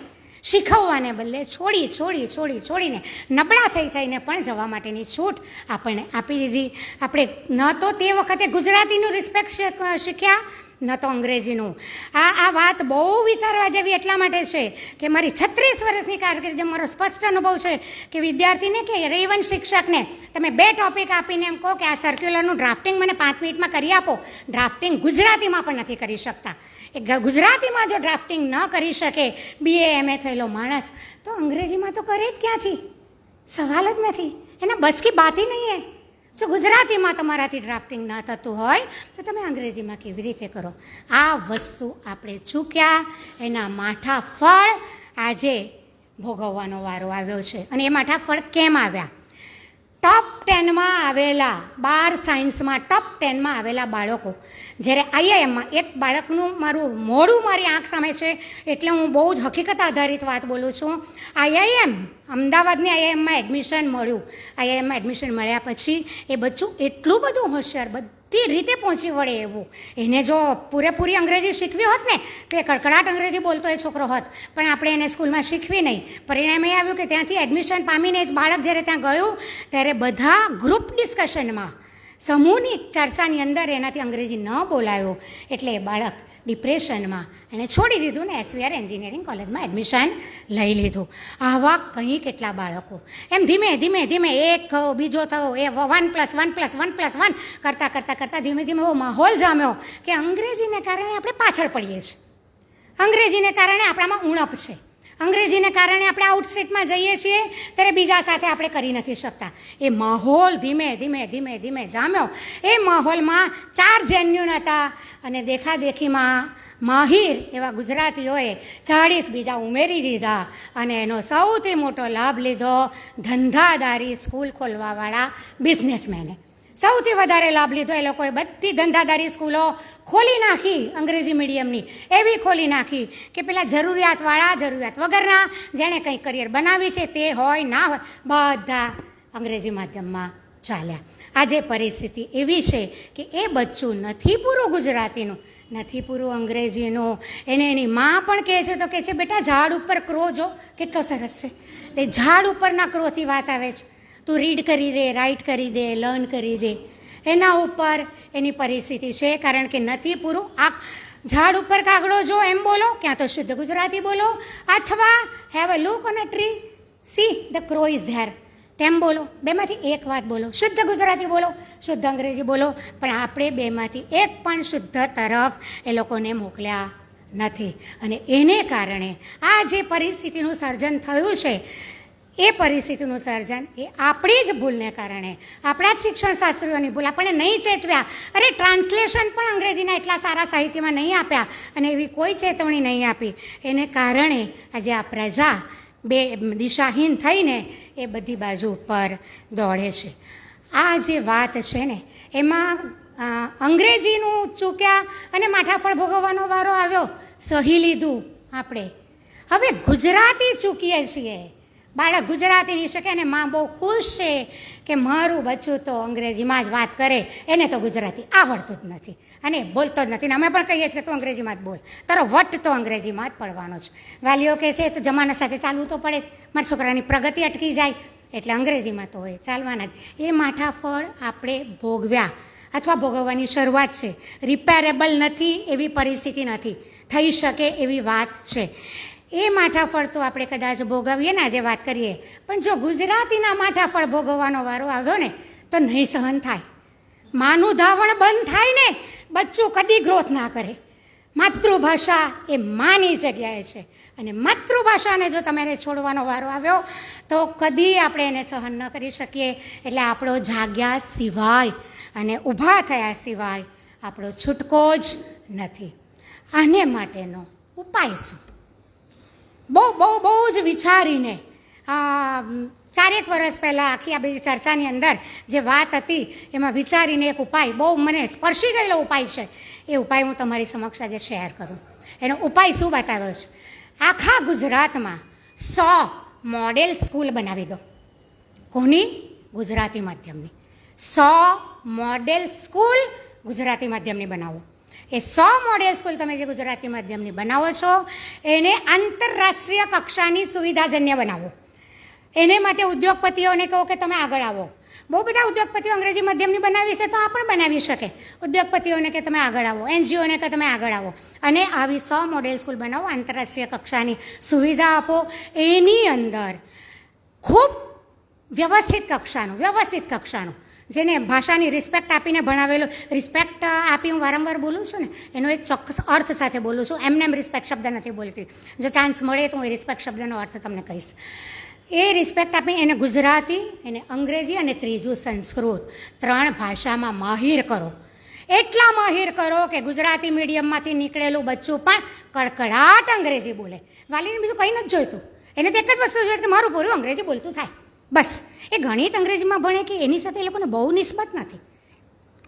Speaker 4: શીખવવાને બદલે છોડીને નબળા થઈને પણ જવા માટેની છૂટ આપણને આપી દીધી. આપણે ન તો તે વખતે ગુજરાતીનું રિસ્પેક્ટ શીખ્યા, ન તો અંગ્રેજીનું. આ વાત બહુ વિચારવા જેવી એટલા માટે છે કે મારી 36 વર્ષની કારકિર્દી મારો સ્પષ્ટ અનુભવ છે કે વિદ્યાર્થીને કે રેવન શિક્ષકને તમે 2 ટોપિક આપીને એમ કહો કે આ સર્ક્યુલરનું ડ્રાફ્ટિંગ મને 5 મિનિટમાં કરી આપો. ડ્રાફ્ટિંગ ગુજરાતીમાં પણ નથી કરી શકતા. એ ગુજરાતીમાં જો ડ્રાફ્ટિંગ ન કરી શકે BA MA થયેલો માણસ, તો અંગ્રેજીમાં તો કરે જ ક્યાંથી? સવાલ જ નથી. એના બસ કી બાત હી નહીં હે. જો ગુજરાતીમાં તમારાથી ડ્રાફ્ટિંગ ન થતું હોય તો તમે અંગ્રેજીમાં કેવી રીતે કરો? આ વસ્તુ આપણે ચૂક્યા, એના માઠા ફળ આજે ભોગવવાનો વારો આવ્યો છે. અને એ માઠા ફળ કેમ આવ્યા? ટોપ 10માં આવેલા, 12 સાયન્સમાં ટોપ 10માં આવેલા બાળકો જ્યારે IIMમાં, એક બાળકનું મારું મોઢું મારી આંખ સામે છે એટલે હું બહુ જ હકીકત આધારિત વાત બોલું છું. IIM અમદાવાદની IIMમાં એડમિશન મળ્યું. IIMમાં એડમિશન મળ્યા પછી એ બચ્ચું એટલું બધું હોશિયાર, બધી રીતે પહોંચી વળે એવું. એને જો પૂરેપૂરી અંગ્રેજી શીખવી હોત ને તો એ કડકડાટ અંગ્રેજી બોલતો એ છોકરો હોત, પણ આપણે એને સ્કૂલમાં શીખવી નહીં. પરિણામ એ આવ્યું કે ત્યાંથી એડમિશન પામીને જ બાળક જ્યારે ત્યાં ગયું ત્યારે બધા ગ્રુપ ડિસ્કશનમાં, સમૂહની ચર્ચાની અંદર એનાથી અંગ્રેજી ન બોલાયું એટલે એ બાળક ડિપ્રેશનમાં, એણે છોડી દીધું ને SVR એન્જિનિયરિંગ કોલેજમાં એડમિશન લઈ લીધું. આવા કંઈ કેટલા બાળકો એમ ધીમે ધીમે એક થયો, બીજો થયો, એ 1+1+1+1 કરતાં ધીમે એવો માહોલ જામ્યો કે અંગ્રેજીને કારણે આપણે પાછળ પડીએ છીએ, અંગ્રેજીને કારણે આપણામાં ઉણપ છે, અંગ્રેજીને કારણે આપણે આઉટસ્ટેટમાં જઈએ છીએ ત્યારે બીજા સાથે આપણે કરી નથી શકતા. એ માહોલ ધીમે જામ્યો. એ માહોલમાં 4 જેન્યુન હતા અને દેખાદેખીમાં માહિર એવા ગુજરાતીઓએ 40 બીજા ઉમેરી દીધા અને એનો સૌથી મોટો લાભ લીધો ધંધાદારી સ્કૂલ ખોલવાવાળા બિઝનેસમેને. સૌથી વધારે લાભ લીધો એ લોકોએ. બધી ધંધાદારી સ્કૂલો ખોલી નાખી, અંગ્રેજી મીડિયમની એવી ખોલી નાખી કે પેલા જરૂરિયાતવાળા, જરૂરિયાત વગરના, જેણે કંઈ કરિયર બનાવી છે તે હોય ના હોય, બધા અંગ્રેજી માધ્યમમાં ચાલ્યા. આજે પરિસ્થિતિ એવી છે કે એ બચ્ચું નથી પૂરું ગુજરાતીનું, નથી પૂરું અંગ્રેજીનું. એને એની માં પણ કહે છે તો કહે છે બેટા ઝાડ ઉપર ક્રો જો કેટલો સરસ છે. એ ઝાડ ઉપરના ક્રોથી વાત આવે છે. તું રીડ કરી દે, રાઇટ કરી દે, લર્ન કરી દે. એના ઉપર એની પરિસ્થિતિ છે કારણ કે નથી પૂરું. આ ઝાડ ઉપર કાગડો જો એમ બોલો, ક્યાં તો શુદ્ધ ગુજરાતી બોલો, અથવા have a look on a tree, see the crow is there, તેમ બોલો. બેમાંથી એક વાત બોલો, શુદ્ધ ગુજરાતી બોલો, શુદ્ધ અંગ્રેજી બોલો. પણ આપણે બેમાંથી એક પણ શુદ્ધ તરફ એ લોકોને મોકલ્યા નથી. અને એને કારણે આ જે પરિસ્થિતિનું સર્જન થયું છે, એ પરિસ્થિતિનું સર્જન એ આપણી જ ભૂલને કારણે, આપણા જ શિક્ષણશાસ્ત્રીઓની ભૂલ, આપણને નહીં ચેતવ્યા. અરે ટ્રાન્સલેશન પણ અંગ્રેજીના એટલા સારા સાહિત્યમાં નહીં આપ્યા અને એવી કોઈ ચેતવણી નહીં આપી. એને કારણે આજે આ પ્રજા દિશાહીન થઈને એ બધી બાજુ ઉપર દોડે છે. આ જે વાત છે ને એમાં અંગ્રેજીનું ચૂક્યા અને માથાફળ ભોગવવાનો વારો આવ્યો, સહી લીધું આપણે. હવે ગુજરાતી ચૂકીએ છીએ. બાળક ગુજરાતી નહીં શકે અને માં બહુ ખુશ છે કે મારું બચ્ચું તો અંગ્રેજીમાં જ વાત કરે, એને તો ગુજરાતી આવડતું જ નથી અને બોલતો જ નથી. ને અમે પણ કહીએ છીએ કે તું અંગ્રેજીમાં જ બોલ, તારો વટ તો અંગ્રેજીમાં જ પડવાનો છે. વાલીઓ કહે છે તો જમાના સાથે ચાલવું તો પડે, મારા છોકરાની પ્રગતિ અટકી જાય એટલે અંગ્રેજીમાં તો હોય ચાલવાના જ. એ માઠા ફળ આપણે ભોગવ્યા. અથવા ભોગવવાની શરૂઆત છે. રિપેરેબલ નથી એવી પરિસ્થિતિ નથી, થઈ શકે એવી વાત છે. એ માઠાફળ તો આપણે કદાચ ભોગવીએ ને, આજે વાત કરીએ, પણ જો ગુજરાતીના માઠાફળ ભોગવવાનો વારો આવ્યો ને તો નહીં સહન થાય. માનું ધાવણ બંધ થાય ને, બચ્ચું કદી ગ્રોથ ના કરે. માતૃભાષા એ માની જગ્યાએ છે, અને માતૃભાષાને જો તમારે છોડવાનો વારો આવ્યો તો કદી આપણે એને સહન ન કરી શકીએ. એટલે આપણો જાગ્યા સિવાય અને ઊભા થયા સિવાય આપણો છૂટકો જ નથી. આને માટેનો ઉપાય શું? બહુ બહુ બહુ જ વિચારીને 4-1 વર્ષ પહેલાં આખી આ બધી ચર્ચાની અંદર જે વાત હતી એમાં વિચારીને એક ઉપાય બહુ મને સ્પર્શી ગયેલો ઉપાય છે. એ ઉપાય હું તમારી સમક્ષ આજે શેર કરું. એનો ઉપાય શું બતાવ્યો છે? આખા ગુજરાતમાં 100 મોડેલ સ્કૂલ બનાવી દો. કોની? ગુજરાતી માધ્યમની. 100 મોડેલ સ્કૂલ ગુજરાતી માધ્યમની બનાવો. એ 100 મોડેલ સ્કૂલ તમે જે ગુજરાતી માધ્યમની બનાવો છો એને આંતરરાષ્ટ્રીય કક્ષાની સુવિધાજન્ય બનાવો. એને માટે ઉદ્યોગપતિઓને કહો કે તમે આગળ આવો. બહુ બધા ઉદ્યોગપતિઓ અંગ્રેજી માધ્યમની બનાવી છે તો આ પણ બનાવી શકે. ઉદ્યોગપતિઓને કે તમે આગળ આવો, NGOને કે તમે આગળ આવો અને આવી 100 મોડેલ સ્કૂલ બનાવો, આંતરરાષ્ટ્રીય કક્ષાની સુવિધા આપો. એની અંદર ખૂબ વ્યવસ્થિત કક્ષાનું જેને ભાષાની રિસ્પેક્ટ આપીને ભણાવેલું. રિસ્પેક્ટ આપી હું વારંવાર બોલું છું ને, એનો એક ચોક્કસ અર્થ સાથે બોલું છું. એમને રિસ્પેક્ટ શબ્દ નથી બોલતી. જો ચાન્સ મળે તો હું એ રિસ્પેક્ટ શબ્દનો અર્થ તમને કહીશ. એ રિસ્પેક્ટ આપી એને ગુજરાતી, એને અંગ્રેજી અને ત્રીજું સંસ્કૃત 3 ભાષામાં માહિર કરો. એટલા માહિર કરો કે ગુજરાતી મીડિયમમાંથી નીકળેલું બચ્ચું પણ કડકડાટ અંગ્રેજી બોલે. વાલીને બીજું કંઈ નથી જોઈતું. એને તો એક જ વસ્તુ જોઈએ કે મારું પૂરું અંગ્રેજી બોલતું થાય, બસ. એ ગણિત અંગ્રેજીમાં ભણે કે એની સાથે એ લોકોને બહુ નિસ્બત નથી,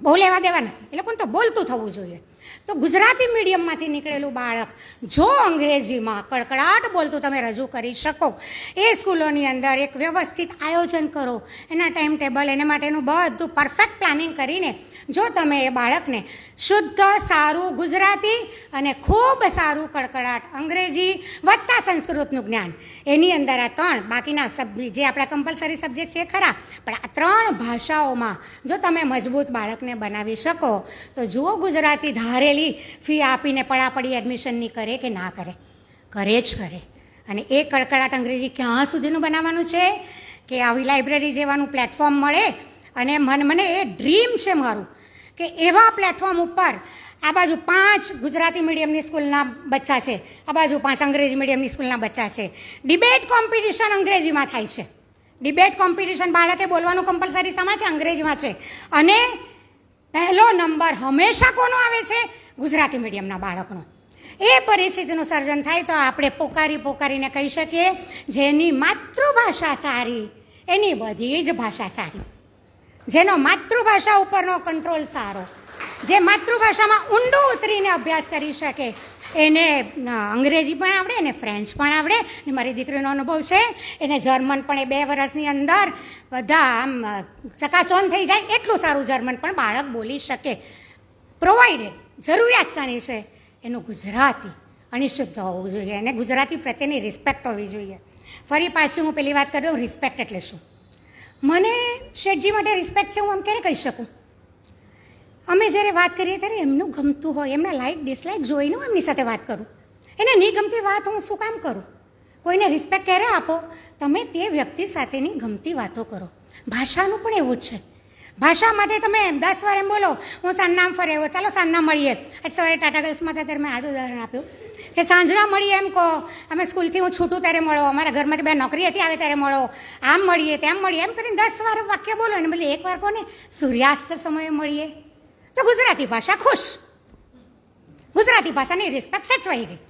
Speaker 4: બહુ લેવા દેવા નથી. એ લોકોને તો બોલતું થવું જોઈએ. તો ગુજરાતી મીડિયમમાંથી નીકળેલું બાળક જો અંગ્રેજીમાં કડકડાટ બોલતું તમે રજૂ કરી શકો, એ સ્કૂલોની અંદર એક વ્યવસ્થિત આયોજન કરો, એના ટાઈમ ટેબલ, એને માટેનું બધું પરફેક્ટ પ્લાનિંગ કરીને જો તમે એ બાળકને શુદ્ધ સારું ગુજરાતી અને ખૂબ સારું કડકડાટ અંગ્રેજી વત્તા સંસ્કૃતનું જ્ઞાન, એની અંદર આ 3 બાકીના જે આપણા કમ્પલસરી સબ્જેક્ટ છે એ ખરા, પણ આ 3 ભાષાઓમાં જો તમે મજબૂત બાળકને બનાવી શકો તો જુઓ ગુજરાતી ધારેલી ફી આપીને પડાપડી એડમિશનની કરે કે ના કરે? કરે જ કરે. અને એ કડકડાટ અંગ્રેજી ક્યાં સુધીનું બનાવવાનું છે કે આવી લાઇબ્રેરી જેવાનું પ્લેટફોર્મ મળે. અને મને એ ડ્રીમ છે મારું કે એવા પ્લેટફોર્મ ઉપર આ બાજુ 5 ગુજરાતી મીડિયમની સ્કૂલના બચ્ચા છે, આ બાજુ 5 અંગ્રેજી મીડિયમની સ્કૂલના બચ્ચા છે. ડિબેટ કોમ્પિટિશન અંગ્રેજીમાં થાય છે. ડિબેટ કોમ્પિટિશન બાળકે બોલવાનું કમ્પલસરી શામાં છે? અંગ્રેજીમાં છે. અને પહેલો નંબર હંમેશા કોનો આવે છે? ગુજરાતી મીડિયમના બાળકનો. એ પરિસ્થિતિનું સર્જન થાય તો આપણે પોકારીને કહી શકીએ જેની માતૃભાષા સારી એની બધી જ ભાષા સારી. જેનો માતૃભાષા ઉપરનો કંટ્રોલ સારો, જે માતૃભાષામાં ઊંડું ઉતરીને અભ્યાસ કરી શકે, એને અંગ્રેજી પણ આવડે, એને ફ્રેન્ચ પણ આવડે. ને મારી દીકરીનો અનુભવ છે, એને જર્મન પણ એ 2 વર્ષની અંદર બધા આમ ચકાચોન થઈ જાય એટલું સારું જર્મન પણ બાળક બોલી શકે. પ્રોવાઇડેડ જરૂરિયાત શાની છે? એનું ગુજરાતી અનિશુદ્ધ હોવું જોઈએ અને ગુજરાતી પ્રત્યેની રિસ્પેક્ટ હોવી જોઈએ. ફરી પાછી હું પેલી વાત કરી દઉં, રિસ્પેક્ટ એટલે શું? મને શેઠજી માટે રિસ્પેક્ટ છે હું આમ ક્યારે કહી શકું? અમે જ્યારે વાત કરીએ ત્યારે એમનું ગમતું હોય, એમના લાઇક ડિસલાઇક જોઈને હું એમની સાથે વાત કરું. એને નહીં ગમતી વાત હું શું કામ કરું? કોઈને રિસ્પેક્ટ ક્યારે આપો? તમે તે વ્યક્તિ સાથેની ગમતી વાતો કરો. ભાષાનું પણ એવું જ છે. ભાષા માટે તમે 10 વાર એમ બોલો, હું સાંજના ફરે આવ્યો, ચાલો સાંજના મળીએ. આજ સવારે ટાટા ગર્લ્સમાં હતા ત્યારે મેં આજ ઉદાહરણ આપ્યું કે સાંજના મળીએ એમ કહો. અમે સ્કૂલથી હું છૂટું ત્યારે મળો, અમારા ઘરમાંથી 2 નોકરી હતી આવે ત્યારે મળો, આમ મળીએ તેમ મળીએ, એમ કરીને 10 વાર વાક્ય બોલો. એને બદલે 1 વાર કોને સૂર્યાસ્ત સમયે મળીએ. તો ગુજરાતી ભાષા ખુશ, ગુજરાતી ભાષાની રિસ્પેક્ટ સચવાઈ ગઈ.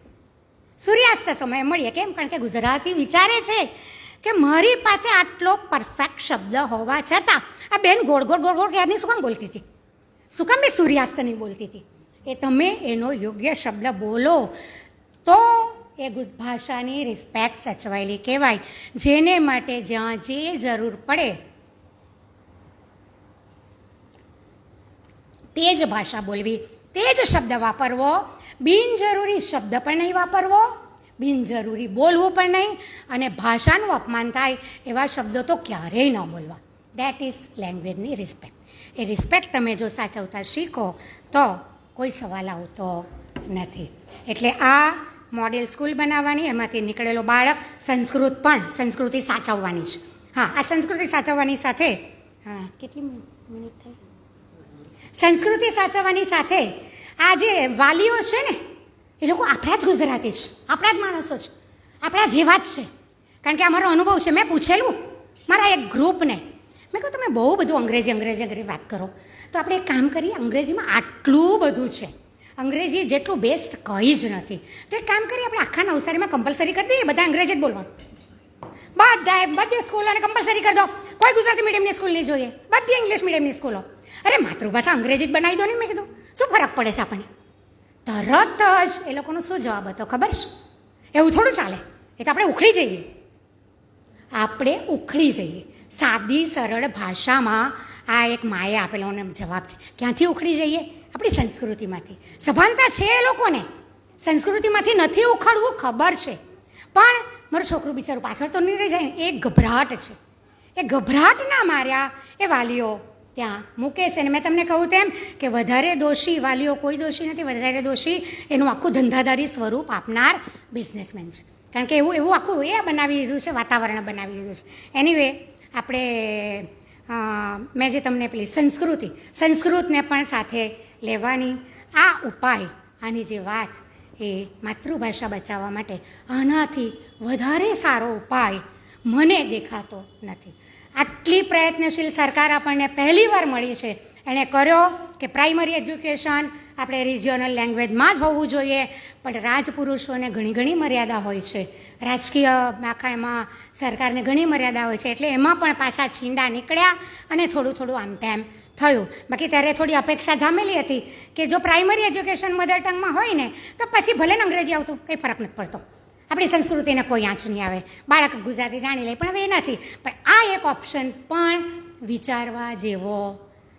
Speaker 4: સૂર્યાસ્ત સમયે મળીએ. કેમ? કારણ કે ગુજરાતી વિચારે છે કે મારી પાસે આટલો પરફેક્ટ શબ્દ હોવા છતાં આ બેન ગોળ ક્યારની શું કામ બોલતી હતી? શું કામ બે સૂર્યાસ્ત નહીં બોલતી હતી? એ તમે એનો યોગ્ય શબ્દ બોલો તો એ ભાષાની રિસ્પેક્ટ સચવાયેલી કહેવાય. જેને માટે જ્યાં જે જરૂર પડે તે જ ભાષા બોલવી, તે જ શબ્દ વાપરવો. બિનજરૂરી શબ્દ પણ નહીં વાપરવો, બિનજરૂરી બોલવું પણ નહીં, અને ભાષાનું અપમાન થાય એવા શબ્દો તો ક્યારેય ન બોલવા. દેટ ઇઝ લેંગ્વેજની રિસ્પેક્ટ. એ રિસ્પેક્ટ તમે જો સાચવતા શીખો તો કોઈ સવાલ આવતો નથી. એટલે આ મોડેલ સ્કૂલ બનાવવાની, એમાંથી નીકળેલો બાળક સંસ્કૃતિ સાચવવાની છે. હા, આ સંસ્કૃતિ સાચવવાની સાથે કેટલી મિનિટ થઈ? સંસ્કૃતિ સાચવવાની સાથે આ જે વાલીઓ છે ને એ લોકો આપણા જ ગુજરાતી છે, આપણા જ માણસો છે, આપણા જેવા જ છે. કારણ કે આ મારો અનુભવ છે. મેં પૂછેલું મારા એક ગ્રુપને, મેં કહ્યું તમે બહુ બધું અંગ્રેજી વાત કરો, તો આપણે એક કામ કરીએ, અંગ્રેજીમાં આટલું બધું છે, અંગ્રેજી જેટલું બેસ્ટ કંઈ જ નથી, તો એક કામ કરીએ આપણે આખા નવસારીમાં કમ્પલસરી કરી દઈએ, બધા અંગ્રેજી જ બોલવાનું, બધી સ્કૂલોને કમ્પલસરી કરી દો, કોઈ ગુજરાતી મીડિયમની સ્કૂલ નહીં જોઈએ, બધી ઇંગ્લિશ મીડિયમની સ્કૂલો. અરે માતૃભાષા અંગ્રેજી જ બનાવી દો ને. મેં કીધું શું ફરક પડે છે આપણને? તરત જ એ લોકોનો શું જવાબ હતો ખબર છે? એવું થોડું ચાલે, એ તો આપણે ઉખડી જઈએ. સાદી સરળ ભાષામાં આ એક માએ આપેલો જવાબ છે. ક્યાંથી ઉખડી જઈએ? આપણી સંસ્કૃતિમાંથી. સભાનતા છે એ લોકોને, સંસ્કૃતિમાંથી નથી ઉખડવું, ખબર છે, પણ મારું છોકરું બિચારું પાછળ તો નહીં રહી જાય ને, એ ગભરાટ છે. એ ગભરાટના માર્યા એ વાલીઓ ત્યાં મૂકે છે. અને મેં તમને કહું તેમ કે વધારે દોષી વાલીઓ કોઈ દોષી નથી, વધારે દોષી એનું આખું ધંધાદારી સ્વરૂપ આપનાર બિઝનેસમેન છે. કારણ કે એવું આખું એ બનાવી દીધું છે, વાતાવરણ બનાવી દીધું છે. એનીવે આપણે મેં જે તમને પેલી સંસ્કૃતને પણ સાથે લેવાની આ ઉપાય, આની જે વાત એ માતૃભાષા બચાવવા માટે આનાથી વધારે સારો ઉપાય મને દેખાતો નથી. આટલી પ્રયત્નશીલ સરકાર આપણને પહેલીવાર મળી છે. એણે કર્યો કે પ્રાઇમરી એજ્યુકેશન આપણે રિજિયોનલ લેંગ્વેજમાં જ હોવું જોઈએ, પણ રાજપુરુષોને ઘણી મર્યાદા હોય છે, રાજકીય આખા એમાં સરકારને ઘણી મર્યાદા હોય છે. એટલે એમાં પણ પાછા છીંડા નીકળ્યા અને થોડું આમ તેમ થયું. બાકી ત્યારે થોડી અપેક્ષા જામેલી હતી કે જો પ્રાઇમરી એજ્યુકેશન મધર ટંગમાં હોય ને તો પછી ભલે ને અંગ્રેજી આવતું, કંઈ ફરક નથી પડતો, આપણી સંસ્કૃતિને કોઈ આંચ નહીં આવે, બાળક ગુજરાતી જાણી લે. પણ હવે એ નથી. પણ આ એક ઓપ્શન પણ વિચારવા જેવો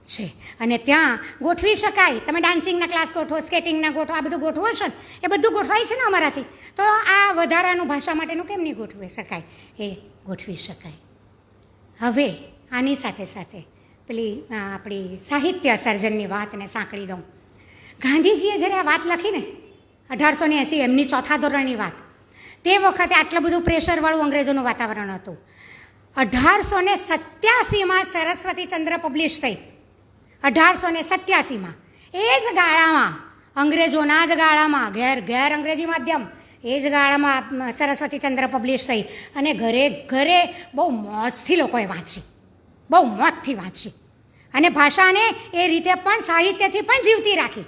Speaker 4: છે અને ત્યાં ગોઠવી શકાય. તમે ડાન્સિંગના ક્લાસ ગોઠવો, સ્કેટિંગના ગોઠવો, આ બધું ગોઠવો છો ને, એ બધું ગોઠવાય છે ને અમારાથી. તો આ વધારાનું ભાષા માટેનું કેમ નહીં ગોઠવી શકાય? એ ગોઠવી શકાય. હવે આની સાથે સાથે પેલી આપણી સાહિત્ય સર્જનની વાતને સાંકળી દઉં. ગાંધીજીએ જ્યારે આ વાત લખીને 1880, એમની ચોથા ધોરણની વાત, તે વખતે આટલું બધું પ્રેશરવાળું અંગ્રેજોનું વાતાવરણ હતું. 1887માં સરસ્વતીચંદ્ર પબ્લિશ થઈ. 1887માં એ જ ગાળામાં, અંગ્રેજોના જ ગાળામાં, ઘેર અંગ્રેજી માધ્યમ, એ જ ગાળામાં સરસ્વતીચંદ્ર પબ્લિશ થઈ. અને ઘરે બહુ મોજથી લોકોએ વાંચી, બહુ મોજથી વાંચી. અને ભાષાને એ રીતે પણ સાહિત્યથી પણ જીવતી રાખી.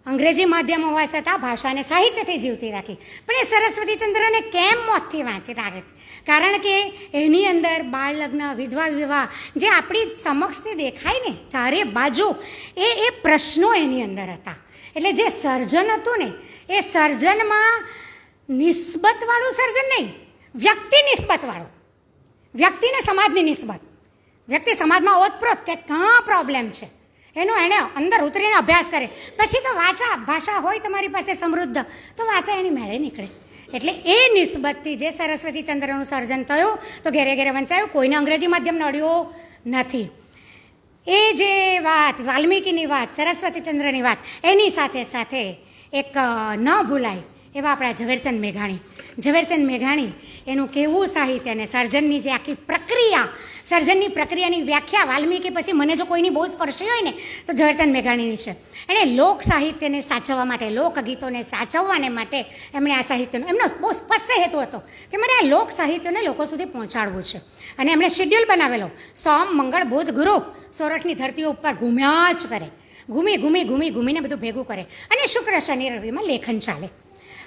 Speaker 4: અંગ્રેજી માધ્યમ હોવા છતાં ભાષાને સાહિત્યથી જીવતી રાખી. પણ એ સરસ્વતીચંદ્રને કેમ મોતથી વાંચી રાખે છે? કારણ કે એની અંદર બાળ લગ્ન, વિધવા વિવાહ જે આપણી સમક્ષથી દેખાય ને ચારે બાજુ, એ પ્રશ્નો એની અંદર હતા. એટલે જે સર્જન હતું ને, એ સર્જનમાં નિસ્બતવાળું સર્જન નહીં, વ્યક્તિ નિસ્બતવાળું, વ્યક્તિને સમાજની નિસ્બત. વ્યક્તિ સમાજમાં ઓતપ્રોત કે ક્યાં પ્રોબ્લેમ છે એનો એણે અંદર ઉતરીને અભ્યાસ કરે. પછી તો ભાષા હોય તમારી પાસે સમૃદ્ધ, તો વાંચા એની મેળે નીકળે. એટલે એ નિસ્બતથી જે સરસ્વતીચંદ્રનું સર્જન થયું તો ઘેરે વંચાયું, કોઈને અંગ્રેજી માધ્યમ નડ્યું નથી. એ જે વાત, વાલ્મીકીની વાત, સરસ્વતીચંદ્રની વાત, એની સાથે એક ન ભૂલાય એવા આપણા ઝવેરચંદ મેઘાણી એનું કેવું સાહિત્ય અને સર્જનની જે આખી પ્રક્રિયા, સર્જનની પ્રક્રિયાની વ્યાખ્યા વાલ્મીકી પછી મને જો કોઈની બહુ સ્પર્શી હોય ને તો ઝવેરચંદ મેઘાણીની છે. એણે લોક સાહિત્યને સાચવવા માટે, લોકગીતોને સાચવવાને માટે એમણે આ સાહિત્યનો, એમનો બહુ સ્પષ્ટ હેતુ હતો કે મારે આ લોક સાહિત્યને લોકો સુધી પહોંચાડવું છે. અને એમણે શેડ્યુલ બનાવેલો, સોમ, મંગળ, બુધ, ગુરુ સોરઠની ધરતીઓ ઉપર ઘૂમ્યા જ કરે, ઘૂમીને બધું ભેગું કરે. અને શુક્ર, શનિ, રવિમાં લેખન ચાલે.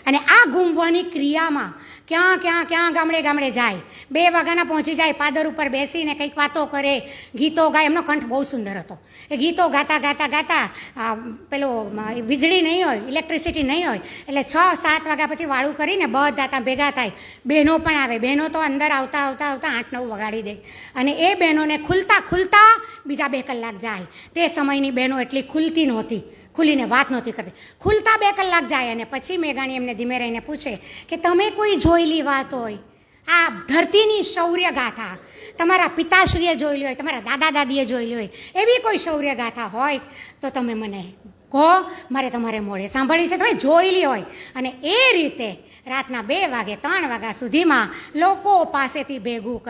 Speaker 4: અને આ ઘૂમવાની ક્રિયામાં ક્યાં ગામડે જાય, 2 વાગ્યાના પહોંચી જાય, પાદર ઉપર બેસીને કંઈક વાતો કરે, ગીતો ગાય. એમનો કંઠ બહુ સુંદર હતો. એ ગીતો ગાતા પેલો વીજળી નહીં હોય, ઇલેક્ટ્રિસિટી નહીં હોય, એટલે 6-7 વાગ્યા પછી વાળું કરીને બધા ભેગા થાય. બહેનો પણ આવે. બહેનો તો અંદર આવતા 8-9 વગાડી દે. અને એ બહેનોને ખુલતા બીજા 2 કલાક જાય. તે સમયની બહેનો એટલી ખુલતી નહોતી, ખુલીને વાત નહોતી કરતી. ખુલતા 2 કલાક જાય અને પછી મેઘાણી એમને ધીમે રહીને પૂછે કે તમે કોઈ જોયેલી વાત હોય, આ ધરતીની શૌર્ય ગાથા તમારા પિતાશ્રીએ જોયેલી હોય, તમારા દાદા દાદીએ જોયેલી હોય, એવી કોઈ શૌર્ય ગાથા હોય તો તમે મને કહો, મારે તમારે મોડે સાંભળવી છે, તમે જોયેલી હોય. અને એ રીતે રાતના 2 વાગે 3 વાગ્યા સુધીમાં લોકો પાસેથી ભેગું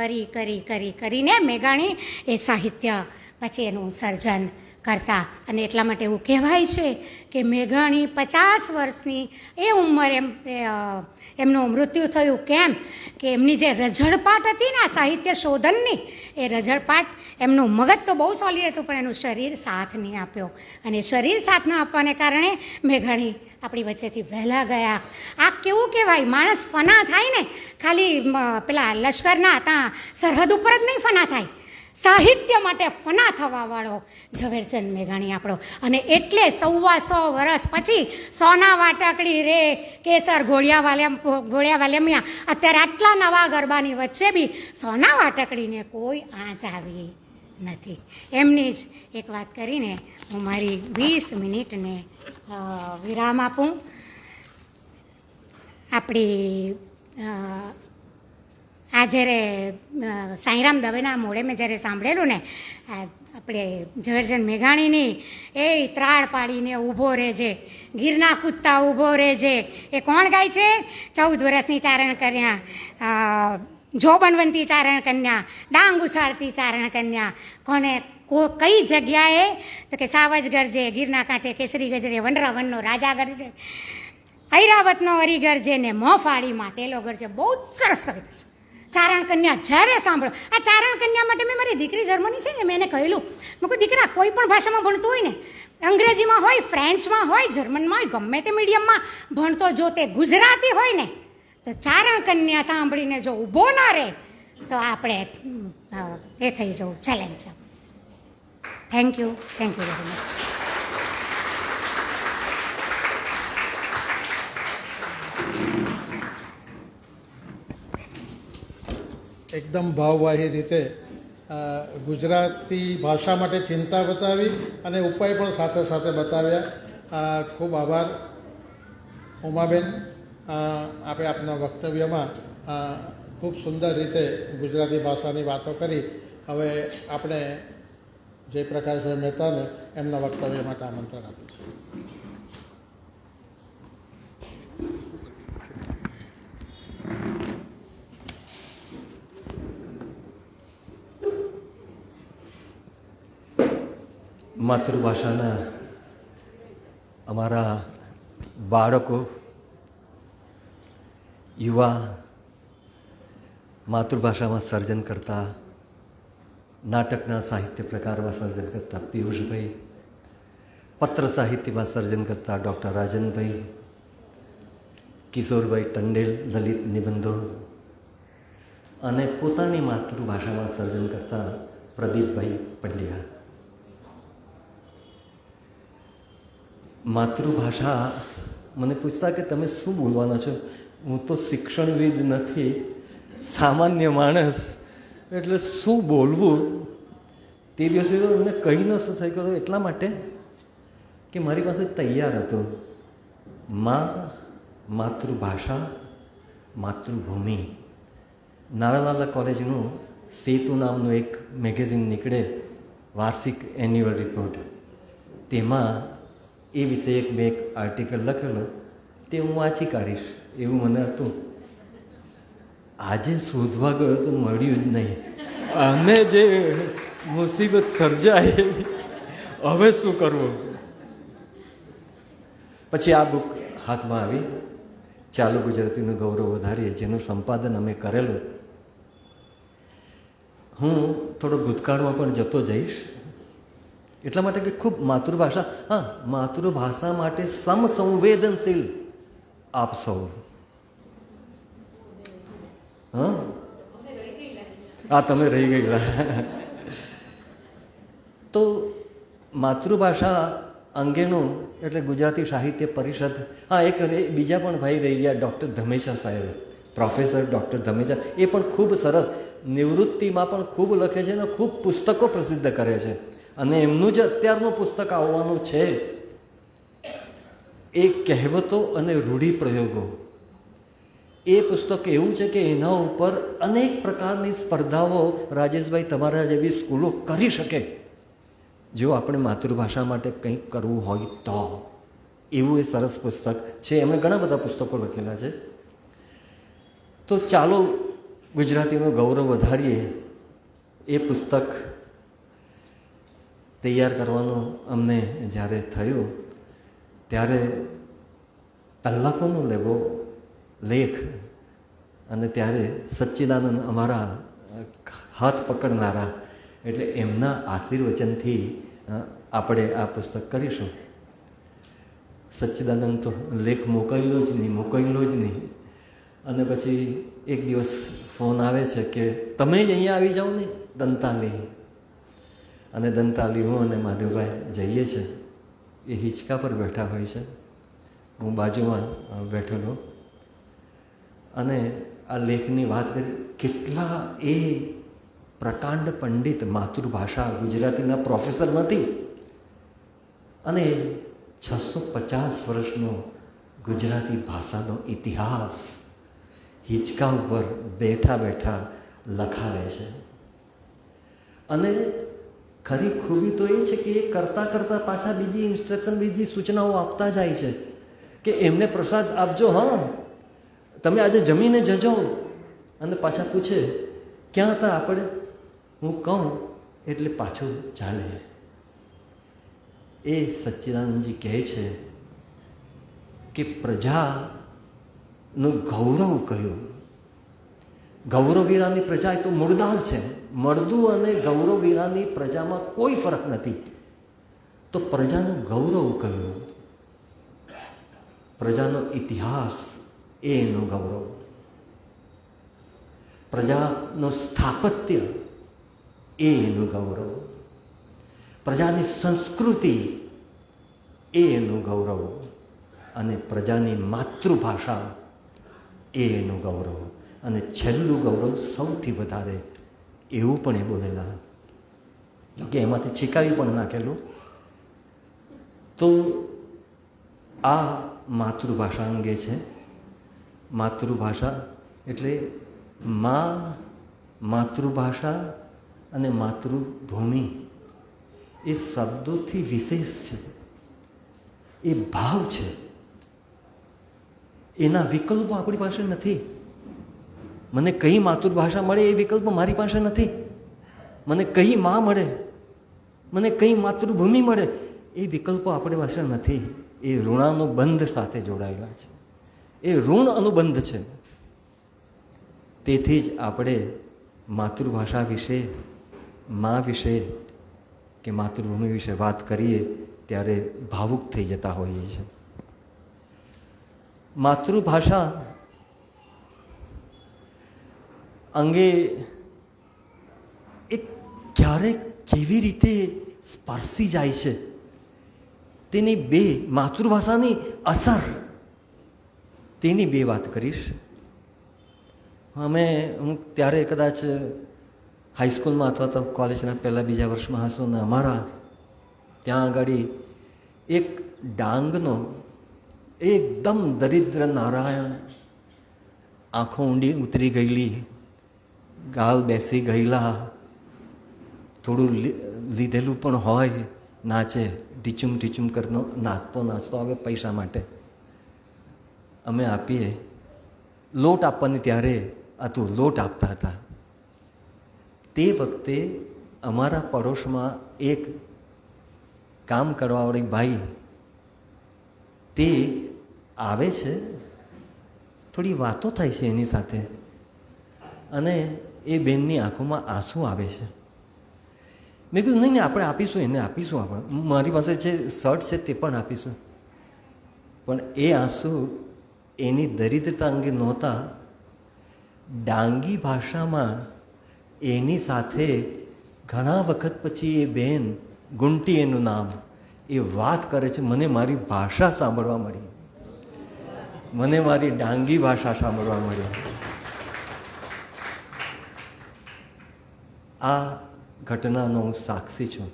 Speaker 4: કરીને મેઘાણી એ સાહિત્ય પછી એનું સર્જન કરતા. અને એટલા માટે એવું કહેવાય છે કે મેઘાણી 50 વર્ષની એ ઉંમરે એમનું મૃત્યુ થયું. કેમ કે એમની જે રઝળપાટ હતી ને આ સાહિત્ય શોધનની, એ રઝળપાટ, એમનું મગજ તો બહુ સોલિડ હતું પણ એનું શરીર સાથ નહીં આપ્યો. અને શરીર સાથ ન આપવાને કારણે મેઘાણી આપણી વચ્ચેથી વહેલા ગયા. આ કેવું કહેવાય, માણસ ફના થાય ને ખાલી પેલા લશ્કરના ત્યાં સરહદ ઉપર જ નહીં ફના થાય, સાહિત્ય માટે ફના થવાવાળો ઝવેરચંદ મેઘાણી આપણો. અને એટલે 125 વર્ષ પછી સોના વાટકડી રે કેસર ઘોડિયા અત્યારે આટલા નવા ગરબાની વચ્ચે બી સોના વાટકડીને કોઈ આંચ આવી નથી. એમની જ એક વાત કરીને હું મારી 20 મિનિટને વિરામ આપું. આપણી આ જ્યારે સાંઈરામ દવેના મોડે મેં જ્યારે સાંભળેલું ને, આપણે ઝવેરચંદ મેઘાણીની એ ત્રાળ પાડીને ઊભો રહેજે, ગીરના કૂદતા ઊભો રહેજે, એ કોણ ગાય છે? 14 વર્ષની ચારણ કન્યા, જોબનવંતી ચારણ કન્યા, ડાંગ ઉછાળતી ચારણ કન્યા. કોને કઈ જગ્યાએ? તો કે સાવજ ગરજે, ગીરના કાંઠે કેસરી ગજરે, વનરાવનનો રાજા ગરજે, ઐરાવતનો હરી ગરજે ને મોફાળીમાં તેલો ગરજે. બહુ જ સરસ કવિતા છે ચારણ કન્યા. જ્યારે સાંભળો આ ચારણ કન્યા માટે મેં મારી દીકરી જર્મની છે ને, મેં એને કહેલું, મેં કહ્યું દીકરા કોઈ પણ ભાષામાં ભણતું હોય ને, અંગ્રેજીમાં હોય, ફ્રેન્ચમાં હોય, જર્મનમાં હોય, ગમે તે મીડિયમમાં ભણતો જો તે ગુજરાતી હોય ને, તો ચારણ કન્યા સાંભળીને જો ઊભો ના રહે તો આપણે એ થઈ જવું ચેલેન્જ છે. Thank you very much.
Speaker 1: એકદમ ભાવવાહી રીતે ગુજરાતી ભાષા માટે ચિંતા બતાવી અને ઉપાય પણ સાથે સાથે બતાવ્યા. ખૂબ આભાર ઉમાબેન. આપે આપના વક્તવ્યમાં ખૂબ સુંદર રીતે ગુજરાતી ભાષાની વાતો કરી. હવે આપણે જયપ્રકાશભાઈ મહેતાને એમના વક્તવ્ય માટે આમંત્રણ આપીશું.
Speaker 2: માતૃભાષાના અમારા બાળકો, યુવા, માતૃભાષામાં સર્જન કરતા, નાટકના સાહિત્ય પ્રકારમાં સર્જન કરતા પિયુષભાઈ, પત્ર સાહિત્યમાં સર્જન કરતા ડૉક્ટર રાજનભાઈ, કિશોરભાઈ ટંડેલ લલિત નિબંધો, અને પોતાની માતૃભાષામાં સર્જન કરતા પ્રદીપભાઈ પંડ્યા. માતૃભાષા મને પૂછતા કે તમે શું બોલવાના છો? હું તો શિક્ષણવિદ નથી, સામાન્ય માણસ, એટલે શું બોલવું તે દિવસે તો એમને કહી ન થઈ ગયો. એટલા માટે કે મારી પાસે તૈયાર હતું માતૃભાષા, માતૃભૂમિ. નારાયણ કોલેજનું સેતુ નામનું એક મેગેઝિન નીકળે, વાર્ષિક એન્યુઅલ રિપોર્ટ. તેમાં એ વિશે મેં એક આર્ટિકલ લખેલો, તે હું વાંચી કાઢીશ એવું મને હતું. આજે શોધવા ગયો તો મળ્યું જ નહીં. અને જે મુસીબત સર્જાય, હવે શું કરવું? પછી આ બુક હાથમાં આવી, ચાલુ ગુજરાતીનું ગૌરવ વધારીએ, જેનું સંપાદન અમે કરેલું. હું થોડો ભૂતકાળમાં પણ જતો જઈશ, એટલા માટે કે ખૂબ માતૃભાષા, માતૃભાષા માટે સમસંવેદનશીલ આપ સૌ. તમે રહી ગયેલા. તો માતૃભાષા અંગેનું એટલે ગુજરાતી સાહિત્ય પરિષદ, એક બીજા પણ ભાઈ રહી ગયા, ડૉક્ટર ધમેચા સાહેબ, પ્રોફેસર ડૉક્ટર ધમેચા. એ પણ ખૂબ સરસ નિવૃત્તિમાં પણ ખૂબ લખે છે અને ખૂબ પુસ્તકો પ્રસિદ્ધ કરે છે. અને એમનું જ અત્યારનું પુસ્તક આવવાનું છે, એ કહેવતો અને રૂઢિપ્રયોગો. એ પુસ્તક એવું છે કે એના ઉપર અનેક પ્રકારની સ્પર્ધાઓ રાજેશભાઈ તમારા જેવી સ્કૂલો કરી શકે, જો આપણે માતૃભાષા માટે કંઈક કરવું હોય તો. એવું એ સરસ પુસ્તક છે. એમણે ઘણા બધા પુસ્તકો લખેલા છે. તો ચાલો ગુજરાતીનું ગૌરવ વધારીએ. એ પુસ્તક તૈયાર કરવાનું અમને જ્યારે થયું ત્યારે પહેલાં કોનો લેવો લેખ, અને ત્યારે સચ્ચિદાનંદ અમારા હાથ પકડનારા, એટલે એમના આશીર્વચનથી આપણે આ પુસ્તક કરીશું. સચ્ચિદાનંદ તો લેખ મોકલ્યો જ નહીં. અને પછી એક દિવસ ફોન આવે છે કે તમે જ અહીંયા આવી જાઓ ને દંતાલી. અને દંતાલી હું અને માધવભાઈ જઈએ છીએ. એ હિંચકા પર બેઠા હોય છે, હું બાજુમાં બેઠેલો. અને આ લેખની વાત કરી, કેટલા એ પ્રકાંડ પંડિત, માતૃભાષા ગુજરાતીના પ્રોફેસર નથી, અને 650 વર્ષનો ગુજરાતી ભાષાનો ઇતિહાસ હિંચકા ઉપર બેઠા બેઠા લખાવે છે. અને ખરી ખૂબી તો એ છે કે એ કરતાં કરતાં પાછા બીજી ઇન્સ્ટ્રક્શન, બીજી સૂચનાઓ આપતા જાય છે કે એમને પ્રસાદ આપજો, હા તમે આજે જમીને જજો. અને પાછા પૂછે ક્યાં હતા આપણે, હું કહું એટલે પાછું ચાલે. એ સચ્ચિદાનંદજી કહે છે કે પ્રજાનું ગૌરવ કયું. ગૌરવ વિનાની પ્રજા એ તો મુર્દાલ છે. મળદું અને ગૌરવ વિનાની પ્રજામાં કોઈ ફરક નથી. તો પ્રજાનું ગૌરવ કયું? પ્રજાનો ઇતિહાસ એ એનું ગૌરવ. પ્રજાનું સ્થાપત્ય એ એનું ગૌરવ. પ્રજાની સંસ્કૃતિ એ એનું ગૌરવ. અને પ્રજાની માતૃભાષા એ એનું ગૌરવ. અને છેલ્લું ગૌરવ સૌથી વધારે, એવું પણ એ બોલેલા કે એમાંથી છીકાવી પણ નાખેલું. તો આ માતૃભાષા અંગે છે. માતૃભાષા એટલે માતૃભાષા અને માતૃભૂમિ એ શબ્દોથી વિશેષ છે. એ ભાવ છે. એના વિકલ્પો આપણી પાસે નથી. મને કઈ માતૃભાષા મળે એ વિકલ્પો મારી પાસે નથી. મને કઈ માં મળે, મને કઈ માતૃભૂમિ મળે, એ વિકલ્પો આપણી પાસે નથી. એ ઋણાનુબંધ સાથે જોડાયેલા છે. એ ઋણ અનુબંધ છે. તેથી જ આપણે માતૃભાષા વિશે, મા વિશે કે માતૃભૂમિ વિશે વાત કરીએ ત્યારે ભાવુક થઈ જતા હોઈએ છીએ. માતૃભાષા અંગે એ ક્યારે કેવી રીતે સ્પર્શી જાય છે તેની બે, માતૃભાષાની અસર, તેની બે વાત કરીશ. હું ત્યારે કદાચ હાઈસ્કૂલમાં અથવા તો કોલેજના પહેલાં બીજા વર્ષમાં હશું ને અમારા ત્યાં આગળ એક ડાંગનો એકદમ દરિદ્ર નારાયણ, આંખો ઊંડી ઉતરી ગયેલી, ગાલ બેસી ગયેલા, થોડું લીધેલું પણ હોય, નાચે, ટીચુમ ટીચુમ કરનો નાચતો હવે પૈસા માટે. અમે આપીએ લોટ આપવાની, ત્યારે હતું લોટ આપતા હતા. તે વખતે અમારા પડોશમાં એક કામ કરવાવાળી ભાઈ તે આવે છે, થોડી વાતો થાય છે એની સાથે, અને એ બેનની આંખોમાં આંસુ આવે છે. મેં કીધું નહીં આપણે આપીશું, એને આપીશું, આપણે મારી પાસે જે શર્ટ છે તે પણ આપીશું. પણ એ આંસુ એની દરિદ્રતા અંગે નહોતા. ડાંગી ભાષામાં એની સાથે ઘણા વખત પછી એ બેન, ગુંટી એનું નામ, એ વાત કરે છે, મને મારી ભાષા સાંભળવા મળી, મને મારી ડાંગી ભાષા સાંભળવા મળી. આ ઘટનાનો હું સાક્ષી છું.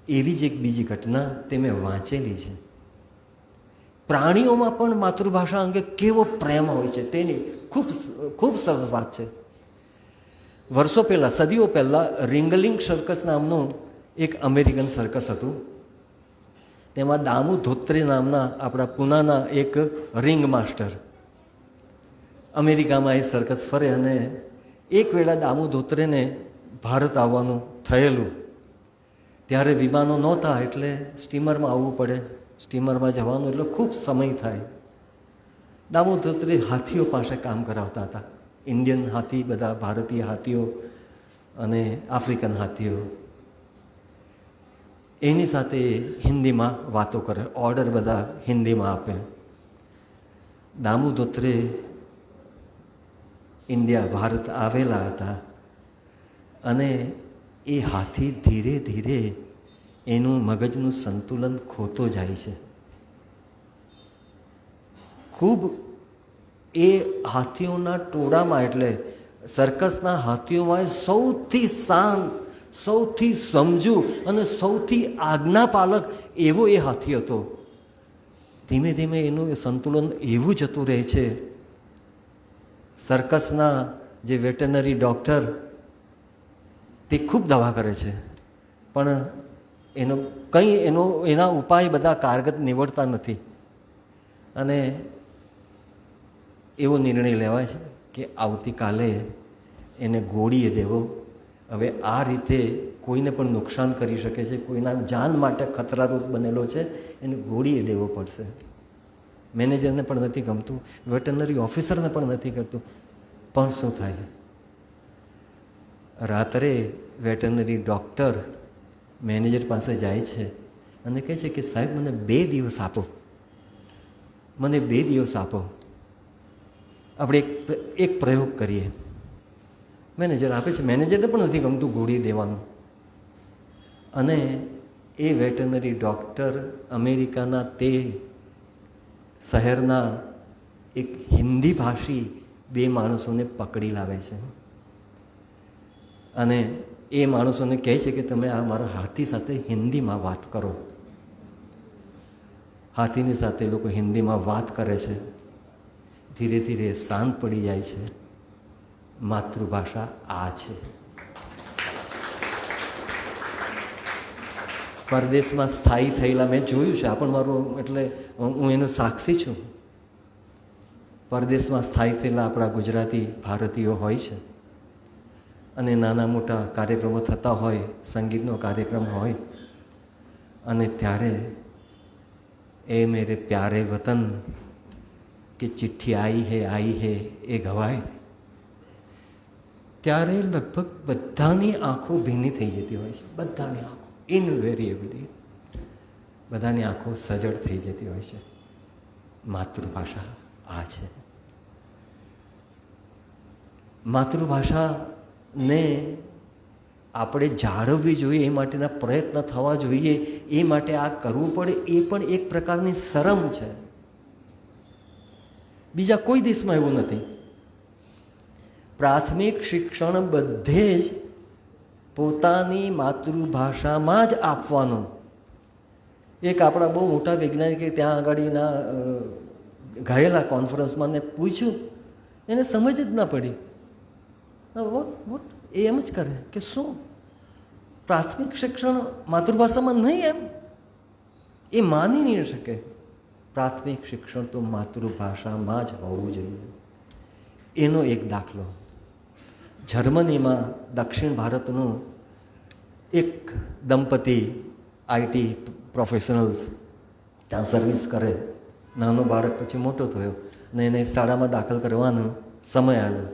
Speaker 2: એવી જ એક બીજી ઘટના તે મેં વાંચેલી છે પ્રાણીઓમાં પણ માતૃભાષા અંગે કેવો પ્રેમ હોય છે તેની ખૂબ ખૂબ સરસ વાત છે. વર્ષો પહેલાં, સદીઓ પહેલાં રિંગલિંગ સર્કસ નામનું એક અમેરિકન સર્કસ હતું. તેમાં દામુ ધોત્રે નામના આપણા પૂનાના એક રિંગ માસ્ટર અમેરિકામાં એ સર્કસ ફરે અને એક વેળા દામુ ધોત્રેને ભારત આવવાનું થયેલું. ત્યારે વિમાનો નહોતા એટલે સ્ટીમરમાં આવવું પડે. સ્ટીમરમાં જવાનું એટલે ખૂબ સમય થાય. દામુ ધોત્રે હાથીઓ પાસે કામ કરાવતા હતા. ઇન્ડિયન હાથી, બધા ભારતીય હાથીઓ અને આફ્રિકન હાથીઓ. એની સાથે હિન્દીમાં વાતો કરે, ઓર્ડર બધા હિન્દીમાં આપે. દામુ ધોત્રે ઇન્ડિયા, ભારત આવેલા હતા અને એ હાથી ધીરે ધીરે એનું મગજનું સંતુલન ખોતો જાય છે. ખૂબ એ હાથીઓના ટોળામાં, એટલે સર્કસના હાથીઓમાં સૌથી શાંત, સૌથી સમજુ અને સૌથી આજ્ઞાપાલક એવો એ હાથી હતો. ધીમે ધીમે એનું સંતુલન એવું જતું રહે છે. સર્કસના જે વેટરનરી ડૉક્ટર તે ખૂબ દવા કરે છે, પણ એના ઉપાય બધા કારગત નીવડતા નથી. અને એવો નિર્ણય લેવાય છે કે આવતીકાલે એને ગોળીએ દેવો. હવે આ રીતે કોઈને પણ નુકસાન કરી શકે છે, કોઈના જાન માટે ખતરારૂપ બનેલો છે, એને ગોળીએ દેવો પડશે. મેનેજરને પણ નથી ગમતું, વેટરનરી ઓફિસરને પણ નથી ગમતું, પણ શું થાય? રાત્રે વેટરનરી ડૉક્ટર મેનેજર પાસે જાય છે અને કહે છે કે સાહેબ મને 2 દિવસ આપો, મને 2 દિવસ આપો, આપણે એક પ્રયોગ કરીએ. મેનેજર આપે છે. મેનેજરને પણ નથી ગમતું ગોળી દેવાનું. અને એ વેટરનરી ડૉક્ટર અમેરિકાના તે શહેરના એક હિન્દી ભાષી 2 માણસોને પકડી લાવે છે અને એ માણસોને કહે છે કે તમે આ મારા હાથી સાથે હિન્દીમાં વાત કરો. હાથીની સાથે લોકો હિન્દીમાં વાત કરે છે. ધીરે ધીરે શાંત પડી જાય છે. માતૃભાષા આ છે. પરદેશમાં સ્થાયી થયેલા મેં જોયું છે, આ પણ મારું, એટલે હું એનો સાક્ષી છું. પરદેશમાં સ્થાયી થયેલા આપણા ગુજરાતી ભારતીયો હોય છે અને નાના મોટા કાર્યક્રમો થતા હોય, સંગીતનો કાર્યક્રમ હોય, અને ત્યારે એ મેરે પ્યારે વતન કે ચિઠ્ઠી આઈ હે એ ગવાય, ત્યારે લગભગ બધાની આંખો ભીની થઈ જતી હોય છે. બધાની આંખો ઇનવેરિએબલી બધાની આંખો સજળ થઈ જતી હોય છે. માતૃભાષા આ છે. માતૃભાષાને આપણે જાળવવી જોઈએ, એ માટેના પ્રયત્ન થવા જોઈએ, એ માટે આ કરવું પડે, એ પણ એક પ્રકારની શરમ છે. બીજા કોઈ દેશમાં એવું નથી. પ્રાથમિક શિક્ષણ બધે જ પોતાની માતૃભાષામાં જ આપવાનું. એક આપણા બહુ મોટા વૈજ્ઞાનિકે ત્યાં આગળના ગયેલા કોન્ફરન્સમાં ને પૂછ્યું, એને સમજ જ ના પડી. વોટ એ એમ જ કરે કે શું પ્રાથમિક શિક્ષણ માતૃભાષામાં નહીં? એમ એ માની નહીં શકે. પ્રાથમિક શિક્ષણ તો માતૃભાષામાં જ હોવું જોઈએ. એનો એક દાખલો જર્મનીમાં દક્ષિણ ભારતનું એક દંપતી આઈટી પ્રોફેશનલ્સ ત્યાં સર્વિસ કરે. નાનો બાળક પછી મોટો થયો અને એને શાળામાં દાખલ કરવાનો સમય આવ્યો.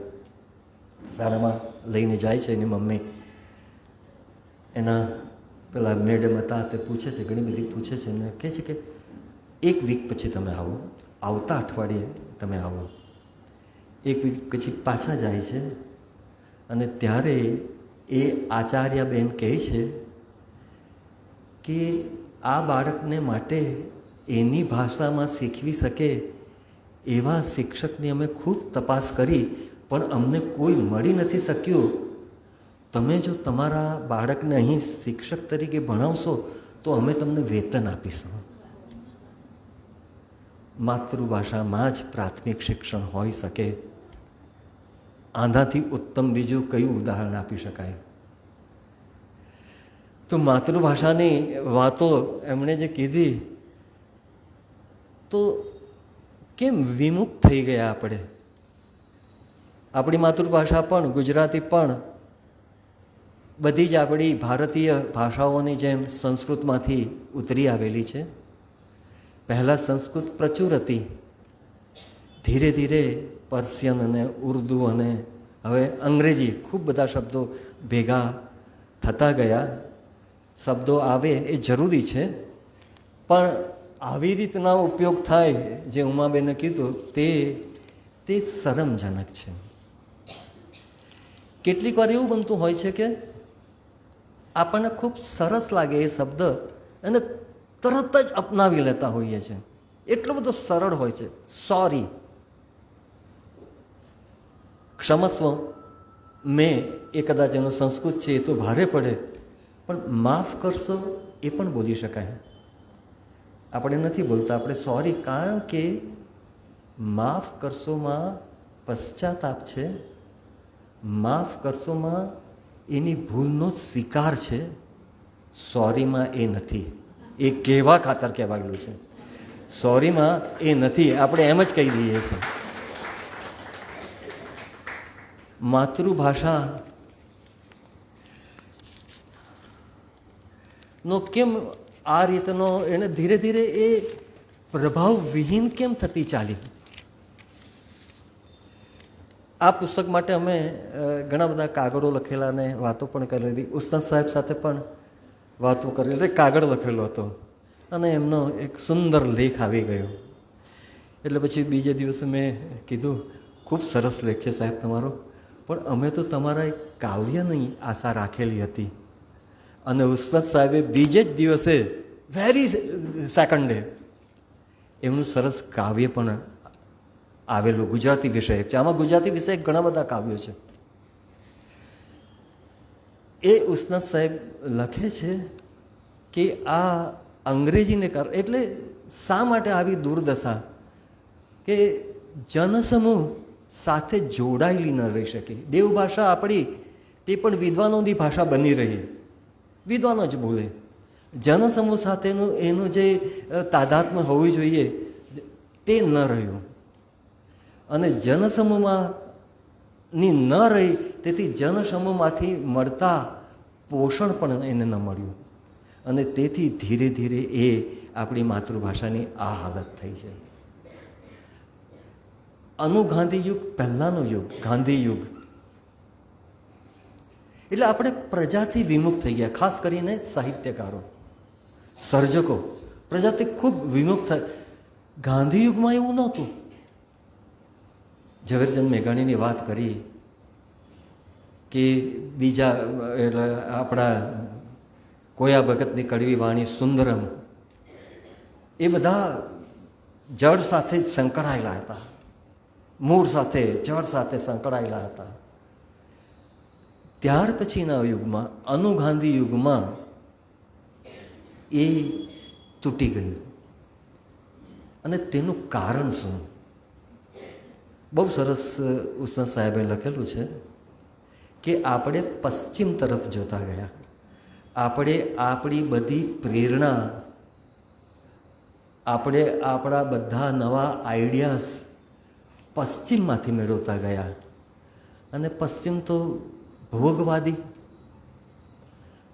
Speaker 2: શાળામાં લઈને જાય છે એની મમ્મી. એના પેલા મેડમ હતા તે પૂછે છે, ઘણી બધી પૂછે છે અને કહે છે કે 1 વીક પછી તમે આવો, આવતા અઠવાડિયે તમે આવો. 1 વીક પછી પાછા જાય છે અને ત્યારે એ આચાર્યબેન કહે છે કે આ બાળકને માટે એની ભાષામાં શીખવી શકે એવા શિક્ષકની અમે ખૂબ તપાસ કરી, પણ અમને કોઈ મળી નથી શક્યું. તમે જો તમારા બાળકને અહીં શિક્ષક તરીકે ભણાવશો તો અમે તમને વેતન આપીશું. માતૃભાષામાં જ પ્રાથમિક શિક્ષણ હોઈ શકે, આનાથી ઉત્તમ બીજું કયું ઉદાહરણ આપી શકાય? તો માતૃભાષાની વાતો એમણે જે કીધી, તો કેમ વિમુખ થઈ ગયા આપણે? આપણી માતૃભાષા પણ, ગુજરાતી પણ, બધી જ આપણી ભારતીય ભાષાઓની જેમ સંસ્કૃતમાંથી ઉતરી આવેલી છે. પહેલાં સંસ્કૃત પ્રચુર હતી, ધીરે ધીરે પર્શિયન અને ઉર્દુ અને હવે અંગ્રેજી ખૂબ બધા શબ્દો ભેગા થતા ગયા. શબ્દો આવે એ જરૂરી છે, પણ આવી રીતના ઉપયોગ થાય જે ઉમાબેને કીધું તે શરમજનક છે. કેટલીક વાર એવું બનતું હોય છે કે આપણને ખૂબ સરસ લાગે એ શબ્દ અને તરત જ અપનાવી લેતા હોઈએ છીએ. એટલો બધો સરળ હોય છે. સોરી, ક્ષમસ્વ, મેં, એ કદાચ એનો સંસ્કૃત છે એ તો ભારે પડે, પણ માફ કરશો એ પણ બોલી શકાય. આપણે નથી બોલતા, આપણે સોરી, કારણ કે માફ કરશોમાં પશ્ચાતાપ છે, માફ કરશોમાં એની ભૂલનો સ્વીકાર છે, સોરીમાં એ નથી. એ કહેવા ખાતર કહેવાયેલું છે, સોરીમાં એ નથી. આપણે એમ જ કહી દઈએ છીએ. માતૃભાષા નો કેમ આ રીતનો એને ધીરે ધીરે એ પ્રભાવ વિહીન કેમ થતી ચાલી? આ પુસ્તક માટે અમે ઘણા બધા કાગળો લખેલા અને વાતો પણ કરેલી. ઉસ્તાદ સાહેબ સાથે પણ વાતો કરેલી. કાગળ લખેલો હતો અને એમનો એક સુંદર લેખ આવી ગયો. એટલે પછી બીજે દિવસે મેં કીધું, ખૂબ સરસ લેખ છે સાહેબ તમારો, પણ અમે તો તમારા એક કાવ્યની આશા રાખેલી હતી. અને ઉસ્તાદ સાહેબે બીજે જ દિવસે વેરી સેકન્ડ ડે એમનું સરસ કાવ્ય પણ આવેલું, ગુજરાતી વિષયક છે. આમાં ગુજરાતી વિષયક ઘણા બધા કાવ્યો છે. એ ઉસ્તાદ સાહેબ લખે છે કે આ અંગ્રેજીને કારણે, એટલે શા માટે આવી દુર્દશા કે જનસમૂહ સાથે જોડાયેલી ન રહી શકે. દેવભાષા આપણી તે પણ વિદ્વાનોની ભાષા બની રહી, વિદ્વાનો જ બોલે. જનસમૂહ સાથેનું એનું જે તાદાત્મ્ય હોવું જોઈએ તે ન રહ્યું, અને જનસમૂહમાં ની ન રહી, તેથી જનસમૂહમાંથી મળતા પોષણ પણ એને ન મળ્યું, અને તેથી ધીરે ધીરે એ આપણી માતૃભાષાની આ હાલત થઈ છે. ગાંધી યુગ પહેલાંનો યુગ, ગાંધી યુગ, એટલે આપણે પ્રજાથી વિમુખ થઈ ગયા. ખાસ કરીને સાહિત્યકારો, સર્જકો પ્રજાથી ખૂબ વિમુખ થાય. ગાંધી યુગમાં એવું નહોતું. ઝવેરચંદ મેઘાણીની વાત કરી કે બીજા એટલે આપણા કોયા ભગતની કડવી વાણી સુંદરમ, એ બધા જળ સાથે જ સંકળાયેલા હતા, મૂળ સાથે, જળ સાથે સંકળાયેલા હતા. ત્યાર પછીના યુગમાં, અનુગાંધી યુગમાં એ તૂટી ગયું. અને તેનું કારણ શું? બહુ સરસ ઉસ્તાદ સાહેબે લખેલું છે કે આપણે પશ્ચિમ તરફ જોતા ગયા. આપણે આપણી બધી પ્રેરણા, આપણે આપણા બધા નવા આઈડિયાઝ પશ્ચિમમાંથી મેળવતા ગયા. અને પશ્ચિમ તો ભોગવાદી,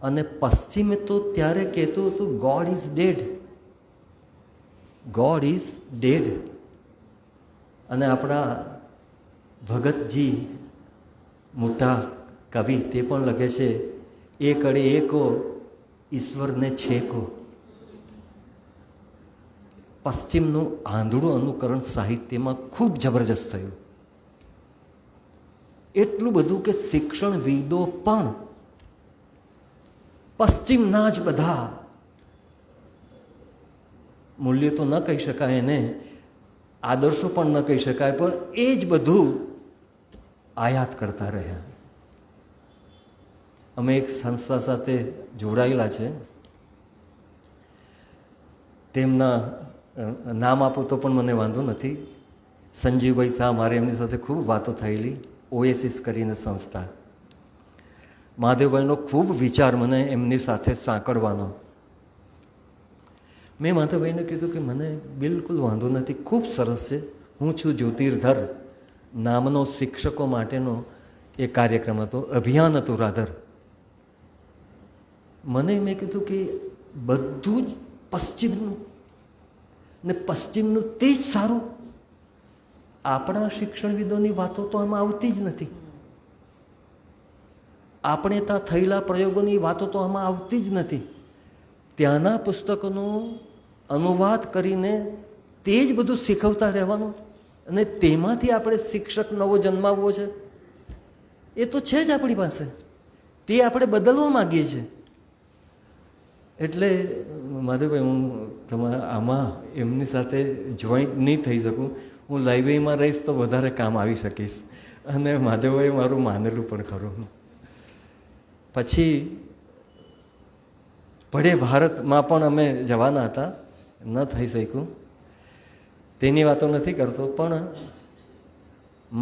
Speaker 2: અને પશ્ચિમે તો ત્યારે કહેતું હતું God is dead, God is dead. અને આપણા ભગતજી મોટા કવિ તે પણ લખે છે, એક અડે એકો ઈશ્વરને છેકો. પશ્ચિમનું આંધળું અનુકરણ સાહિત્યમાં ખૂબ જબરજસ્ત થયું. એટલું બધું કે શિક્ષણવિદો પણ પશ્ચિમના જ બધા મૂલ્ય તો ન કહી શકાય એને, આદર્શો પણ ન કહી શકાય, પણ એ જ બધું આયાત કરતા રહ્યા. અમે એક સંસ્થા સાથે જોડાયેલા છે, તેમના નામ આપું તો પણ મને વાંધો નથી. સંજીવભાઈ શાહ, મારે એમની સાથે ખૂબ વાતો થયેલી. ઓએસિસ કરીને સંસ્થા, મહાદેવભાઈનો ખૂબ વિચાર મને એમની સાથે સાંકળવાનો. મેં માધવભાઈને કીધું કે મને બિલકુલ વાંધો નથી, ખૂબ સરસ છે. હું છું જ્યોતિર્ધર નામનો શિક્ષકો માટેનો એ કાર્યક્રમ હતો, અભિયાન હતું રાધર. મને મેં કીધું કે બધું જ પશ્ચિમનું ને પશ્ચિમનું તે જ સારું. આપણા શિક્ષણવિદોની વાતો તો આમાં આવતી જ નથી. આપણે ત્યાં થયેલા પ્રયોગોની વાતો તો આમાં આવતી જ નથી. ત્યાંના પુસ્તકોનો અનુવાદ કરીને તે જ બધું શીખવતા રહેવાનું અને તેમાંથી આપણે શિક્ષક નવો જન્માવવો છે. એ તો છે જ આપણી પાસે, તે આપણે બદલવા માગીએ છીએ. એટલે માધવભાઈ, હું તમારા આમાં એમની સાથે જોઈન્ટ નહીં થઈ શકું. હું લાઇબ્રેરીમાં રહીશ તો વધારે કામ આવી શકીશ. અને માધવભાઈ મારું માનેલું પણ ખરું. પછી ભળે ભારતમાં પણ અમે જવાના હતા, ન થઈ શક્યું. તેની વાતો નથી કરતો, પણ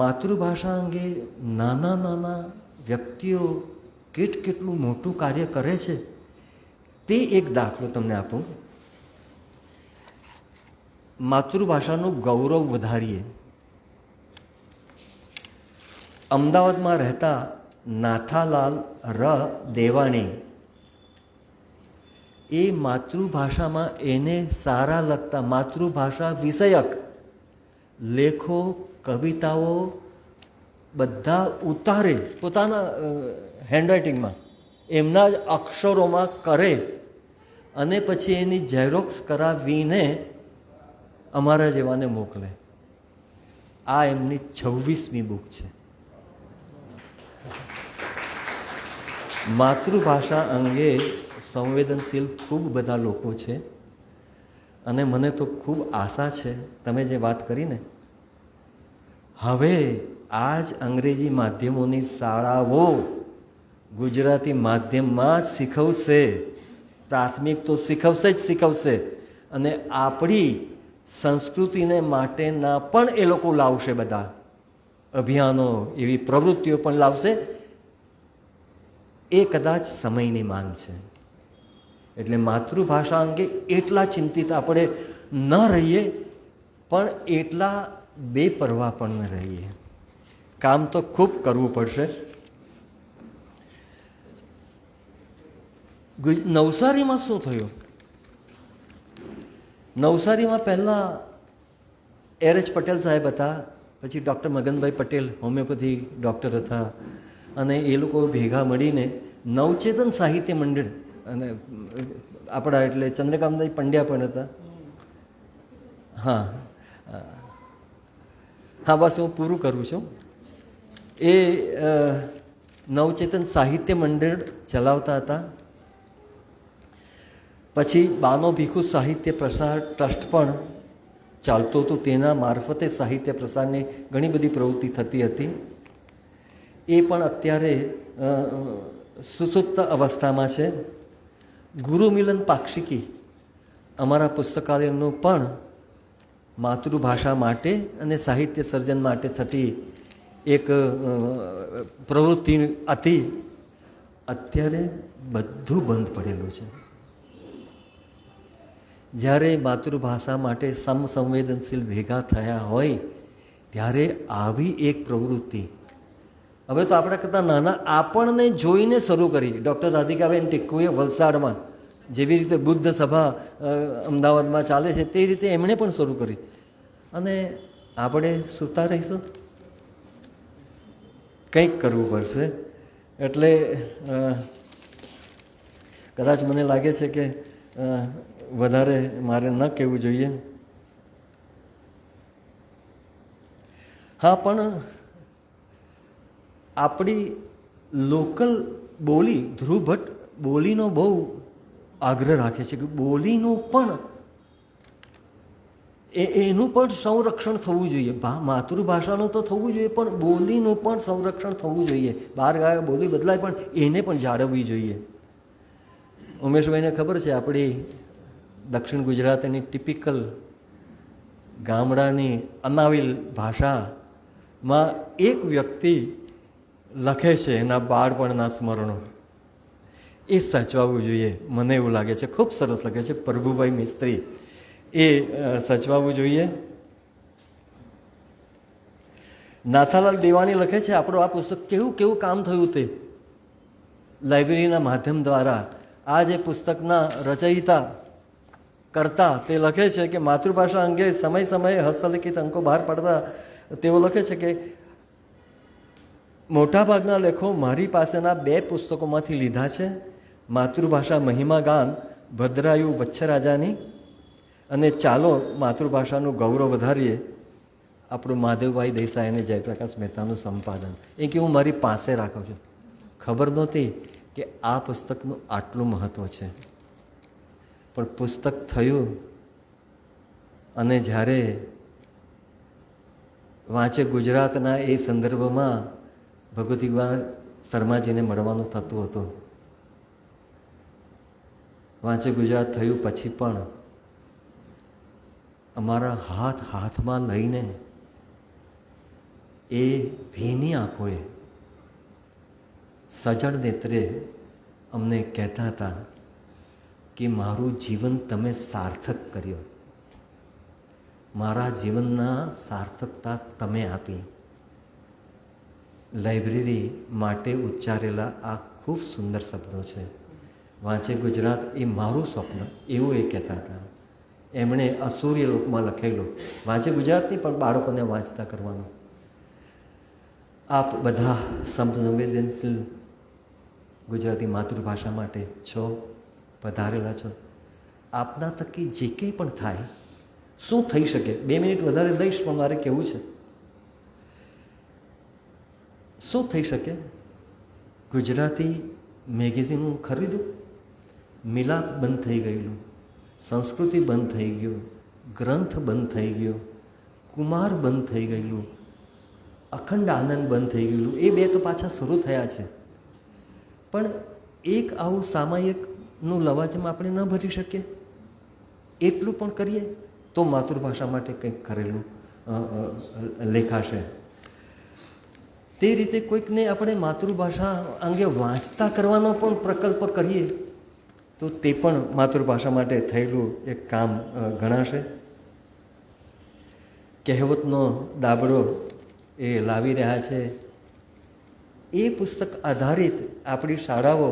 Speaker 2: માતૃભાષા અંગે નાના નાના વ્યક્તિઓ કેટલું મોટું કાર્ય કરે છે તે એક દાખલો તમને આપું. માતૃભાષાનું ગૌરવ વધારીએ. અમદાવાદમાં રહેતા નાથાલાલ દેવાણી, એ માતૃભાષામાં એને સારા લગતા માતૃભાષા વિષયક લેખો, કવિતાઓ બધા ઉતારે પોતાના હેન્ડરાઇટિંગમાં, એમના જ અક્ષરોમાં કરે અને પછી એની ઝેરોક્સ કરાવીને અમારા જેવાને મોકલે. આ એમની 26મી બુક છે. માતૃભાષા અંગે સંવેદનશીલ ખૂબ બધા લોકો છે અને મને તો ખૂબ આશા છે, તમે જે વાત કરીને, હવે આ જ અંગ્રેજી માધ્યમોની શાળાઓ ગુજરાતી માધ્યમમાં જ શીખવશે. પ્રાથમિક તો શીખવશે જ શીખવશે અને આપણી સંસ્કૃતિને માટેના પણ એ લોકો લાવશે. બધા અભિયાનો, એવી પ્રવૃત્તિઓ પણ લાવશે. એ કદાચ સમયની માંગ છે. એટલે માતૃભાષા અંગે એટલા ચિંતિત આપણે ન રહીએ, પણ એટલા બેપરવા પણ ન રહીએ. કામ તો ખૂબ કરવું પડશે. નવસારીમાં શું થયું? નવસારીમાં પહેલાં R.H. પટેલ સાહેબ હતા, પછી doctor Maganbhai Patel homeopathy doctor હતા, અને એ લોકો ભેગા મળીને નવચેતન સાહિત્ય મંડળ, અને આપણા એટલે ચંદ્રકાંતભાઈ પંડ્યા પણ હતા. હા હા, બસ હું પૂરું કરું છું. એ નવચેતન સાહિત્ય મંડળ ચલાવતા હતા. પછી બાનો ભીખુ સાહિત્ય પ્રસાર ટ્રસ્ટ પણ ચાલતું હતું. તેના મારફતે સાહિત્ય પ્રસારની ઘણી બધી પ્રવૃત્તિ થતી હતી. એ પણ અત્યારે સુસુપ્ત અવસ્થામાં છે. ગુરુમિલન પાક્ષિકી અમારા પુસ્તકાલયનું પણ માતૃભાષા માટે અને સાહિત્ય સર્જન માટે થતી એક પ્રવૃત્તિ હતી. અત્યારે બધું બંધ પડેલું છે. જ્યારે માતૃભાષા માટે સમસંવેદનશીલ ભેગા થયા હોય ત્યારે આવી એક પ્રવૃત્તિ, હવે તો આપણા કરતાં નાના, આપણને જોઈને શરૂ કરી. ડૉક્ટર રાધિકાબેન ટીક્કુએ વલસાડમાં જેવી રીતે બુદ્ધ સભા અમદાવાદમાં ચાલે છે તે રીતે એમણે પણ શરૂ કરી. અને આપણે સૂતા રહીશું? કંઈક કરવું પડશે. એટલે કદાચ મને લાગે છે કે વધારે મારે ન કહેવું જોઈએ. હા, પણ આપણી લોકલ બોલી, ધ્રુવ ભટ્ટ બોલીનો બહુ આગ્રહ રાખે છે કે બોલીનું પણ એનું પણ સંરક્ષણ થવું જોઈએ. માતૃભાષાનું તો થવું જોઈએ, પણ બોલીનું પણ સંરક્ષણ થવું જોઈએ. બહાર ગયા બોલી બદલાય, પણ એને પણ જાળવવી જોઈએ. ઉમેશભાઈને ખબર છે આપણી દક્ષિણ ગુજરાતની ટિપિકલ ગામડાની અનાવિલ ભાષામાં એક વ્યક્તિ લખે છે એના બાળપણના સ્મરણો, એ સચવાવું જોઈએ. મને એવું લાગે છે ખૂબ સરસ લખે છે પ્રભુભાઈ મિસ્ત્રી, એ સચવાવું જોઈએ. નાથાલાલ દેવાણી લખે છે આપણું આ પુસ્તક કેવું કેવું કામ થયું તે લાઇબ્રેરીના માધ્યમ દ્વારા. આ જે પુસ્તકના રચયિતા કરતા તે લખે છે કે માતૃભાષા અંગે સમય સમયે હસ્તલિખિત અંકો બહાર પડતા તેઓ લખે છે કે મોટાભાગના લેખો મારી પાસેના 2 પુસ્તકોમાંથી લીધા છે. માતૃભાષા મહિમા ગાન ભદ્રાયુ વચ્છરાજાની અને ચાલો માતૃભાષાનું ગૌરવ વધારીએ આપણું મહાદેવભાઈ દેસાઈ અને જયપ્રકાશ મહેતાનું સંપાદન. એ કે હું મારી પાસે રાખું છું. ખબર નહોતી કે આ પુસ્તકનું આટલું મહત્ત્વ છે. પણ પુસ્તક થયું અને જ્યારે વાંચે ગુજરાતના એ સંદર્ભમાં ભગવતીબા શર્માજીને મળવાનું થતું હતું. વાંચે ગુજરાત થયું પછી પણ અમારા હાથમાં લઈને એ ભીની આંખોએ સજળ નેત્રે અમને કહેતા હતા કે મારું જીવન તમે સાર્થક કર્યો, મારા જીવનના સાર્થકતા તમે આપી. લાઇબ્રેરી માટે ઉચ્ચારેલા આ ખૂબ સુંદર શબ્દો છે. વાંચે ગુજરાત એ મારું સ્વપ્ન, એવું એ કહેતા હતા. એમણે અસૂર્ય લોકમાં લખેલું વાંચે ગુજરાતની પણ બાળકોને વાંચતા કરવાનું. આપ બધા સંવેદનશીલ ગુજરાતી માતૃભાષા માટે છો, પધારેલા છો. આપના થકી જે કંઈ પણ થાય, શું થઈ શકે, 2 મિનિટ વધારે દઈશ પણ મારે કહેવું છે. શું થઈ શકે? ગુજરાતી મેગેઝિન હું ખરીદું, મિલાપ બંધ થઈ ગયેલું, સંસ્કૃતિ બંધ થઈ ગયું, ગ્રંથ બંધ થઈ ગયો, કુમાર બંધ થઈ ગયેલું, અખંડ આનંદ બંધ થઈ ગયેલું. એ 2 તો પાછા શરૂ થયા છે. પણ એક આવું સામાયિકનું લવાજમ આપણે ન ભરી શકીએ? એટલું પણ કરીએ તો માતૃભાષા માટે કંઈક કરેલું લેખાશે. તે રીતે કોઈકને આપણે માતૃભાષા અંગે વાંચતા કરવાનો પણ પ્રકલ્પ કરીએ તો તે પણ માતૃભાષા માટે થયેલું એક કામ ગણાશે. કહેવતનો દાબડો એ લાવી રહ્યા છે. એ પુસ્તક આધારિત આપણી શાળાઓ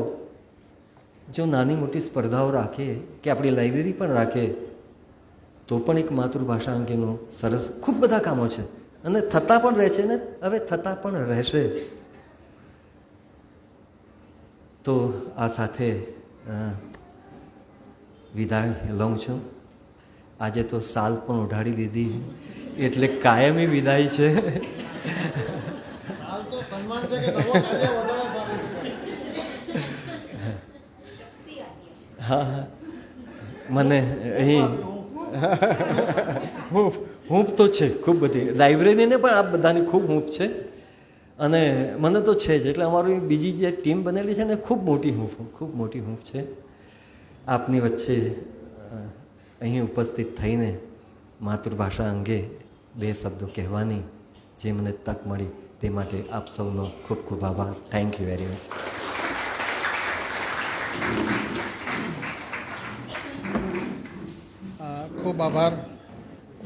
Speaker 2: જો નાની મોટી સ્પર્ધાઓ રાખે કે આપણી લાઇબ્રેરી પણ રાખે તો પણ એક માતૃભાષા અંગેનું સરસ ખૂબ બધા કામો છે અને થતા પણ રહે છે ને હવે થતા પણ રહેશે. તો આ સાથે વિદાય લઉં છું. આજે તો સાલ પણ ઉઢાડી દીધી એટલે કાયમી વિદાય છે. હા, મને અહીં હૂંફ તો છે ખૂબ બધી. લાઇબ્રેરીને પણ આ બધાની ખૂબ હૂંફ છે અને મને તો છે જ. એટલે અમારી બીજી જે ટીમ બનેલી છે ને ખૂબ મોટી હૂંફ છે. આપની વચ્ચે અહીં ઉપસ્થિત થઈને માતૃભાષા અંગે 2 શબ્દો કહેવાની જે મને તક મળી તે માટે આપ સૌનો ખૂબ ખૂબ આભાર. Thank you very much.
Speaker 1: ખૂબ આભાર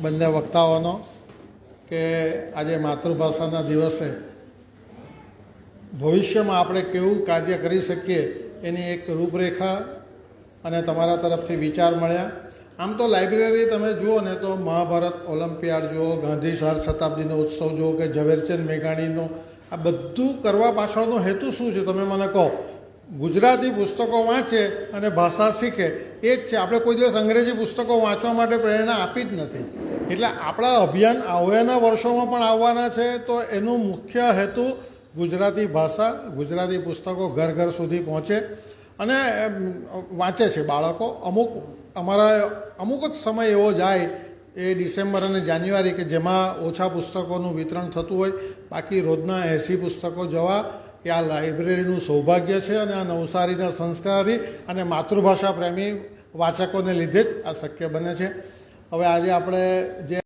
Speaker 1: બંને વક્તાઓનો કે આજે માતૃભાષાના દિવસે ભવિષ્યમાં આપણે કેવું કાર્ય કરી શકીએ એની એક રૂપરેખા અને તમારા તરફથી વિચાર મળ્યા. આમ તો લાઇબ્રેરી તમે જુઓ ને તો મહાભારત ઓલિમ્પિયાડ જુઓ, ગાંધી 100 શતાબ્દીનો ઉત્સવ જુઓ કે ઝવેરચંદ મેઘાણીનો, આ બધું કરવા પાછળનો હેતુ શું છે તમે મને કહો? ગુજરાતી પુસ્તકો વાંચે અને ભાષા શીખે, એ જ છે. આપણે કોઈ દિવસ અંગ્રેજી પુસ્તકો વાંચવા માટે પ્રેરણા આપી જ નથી. એટલે આપણા અભિયાન આવવાના વર્ષોમાં પણ આવવાના છે. તો એનું મુખ્ય હેતુ ગુજરાતી ભાષા, ગુજરાતી પુસ્તકો ઘર ઘર સુધી પહોંચે અને વાંચે છે બાળકો. અમુક જ સમય એવો જાય એ ડિસેમ્બર અને જાન્યુઆરી કે જેમાં ઓછા પુસ્તકોનું વિતરણ થતું હોય, બાકી રોજના 80 પુસ્તકો જવા એ આ લાઇબ્રેરીનું સૌભાગ્ય છે અને આ નવસારીના સંસ્કારી અને માતૃભાષા પ્રેમી વાચકોને લીધે જ આ શક્ય બને છે. હવે આજે આપણે જે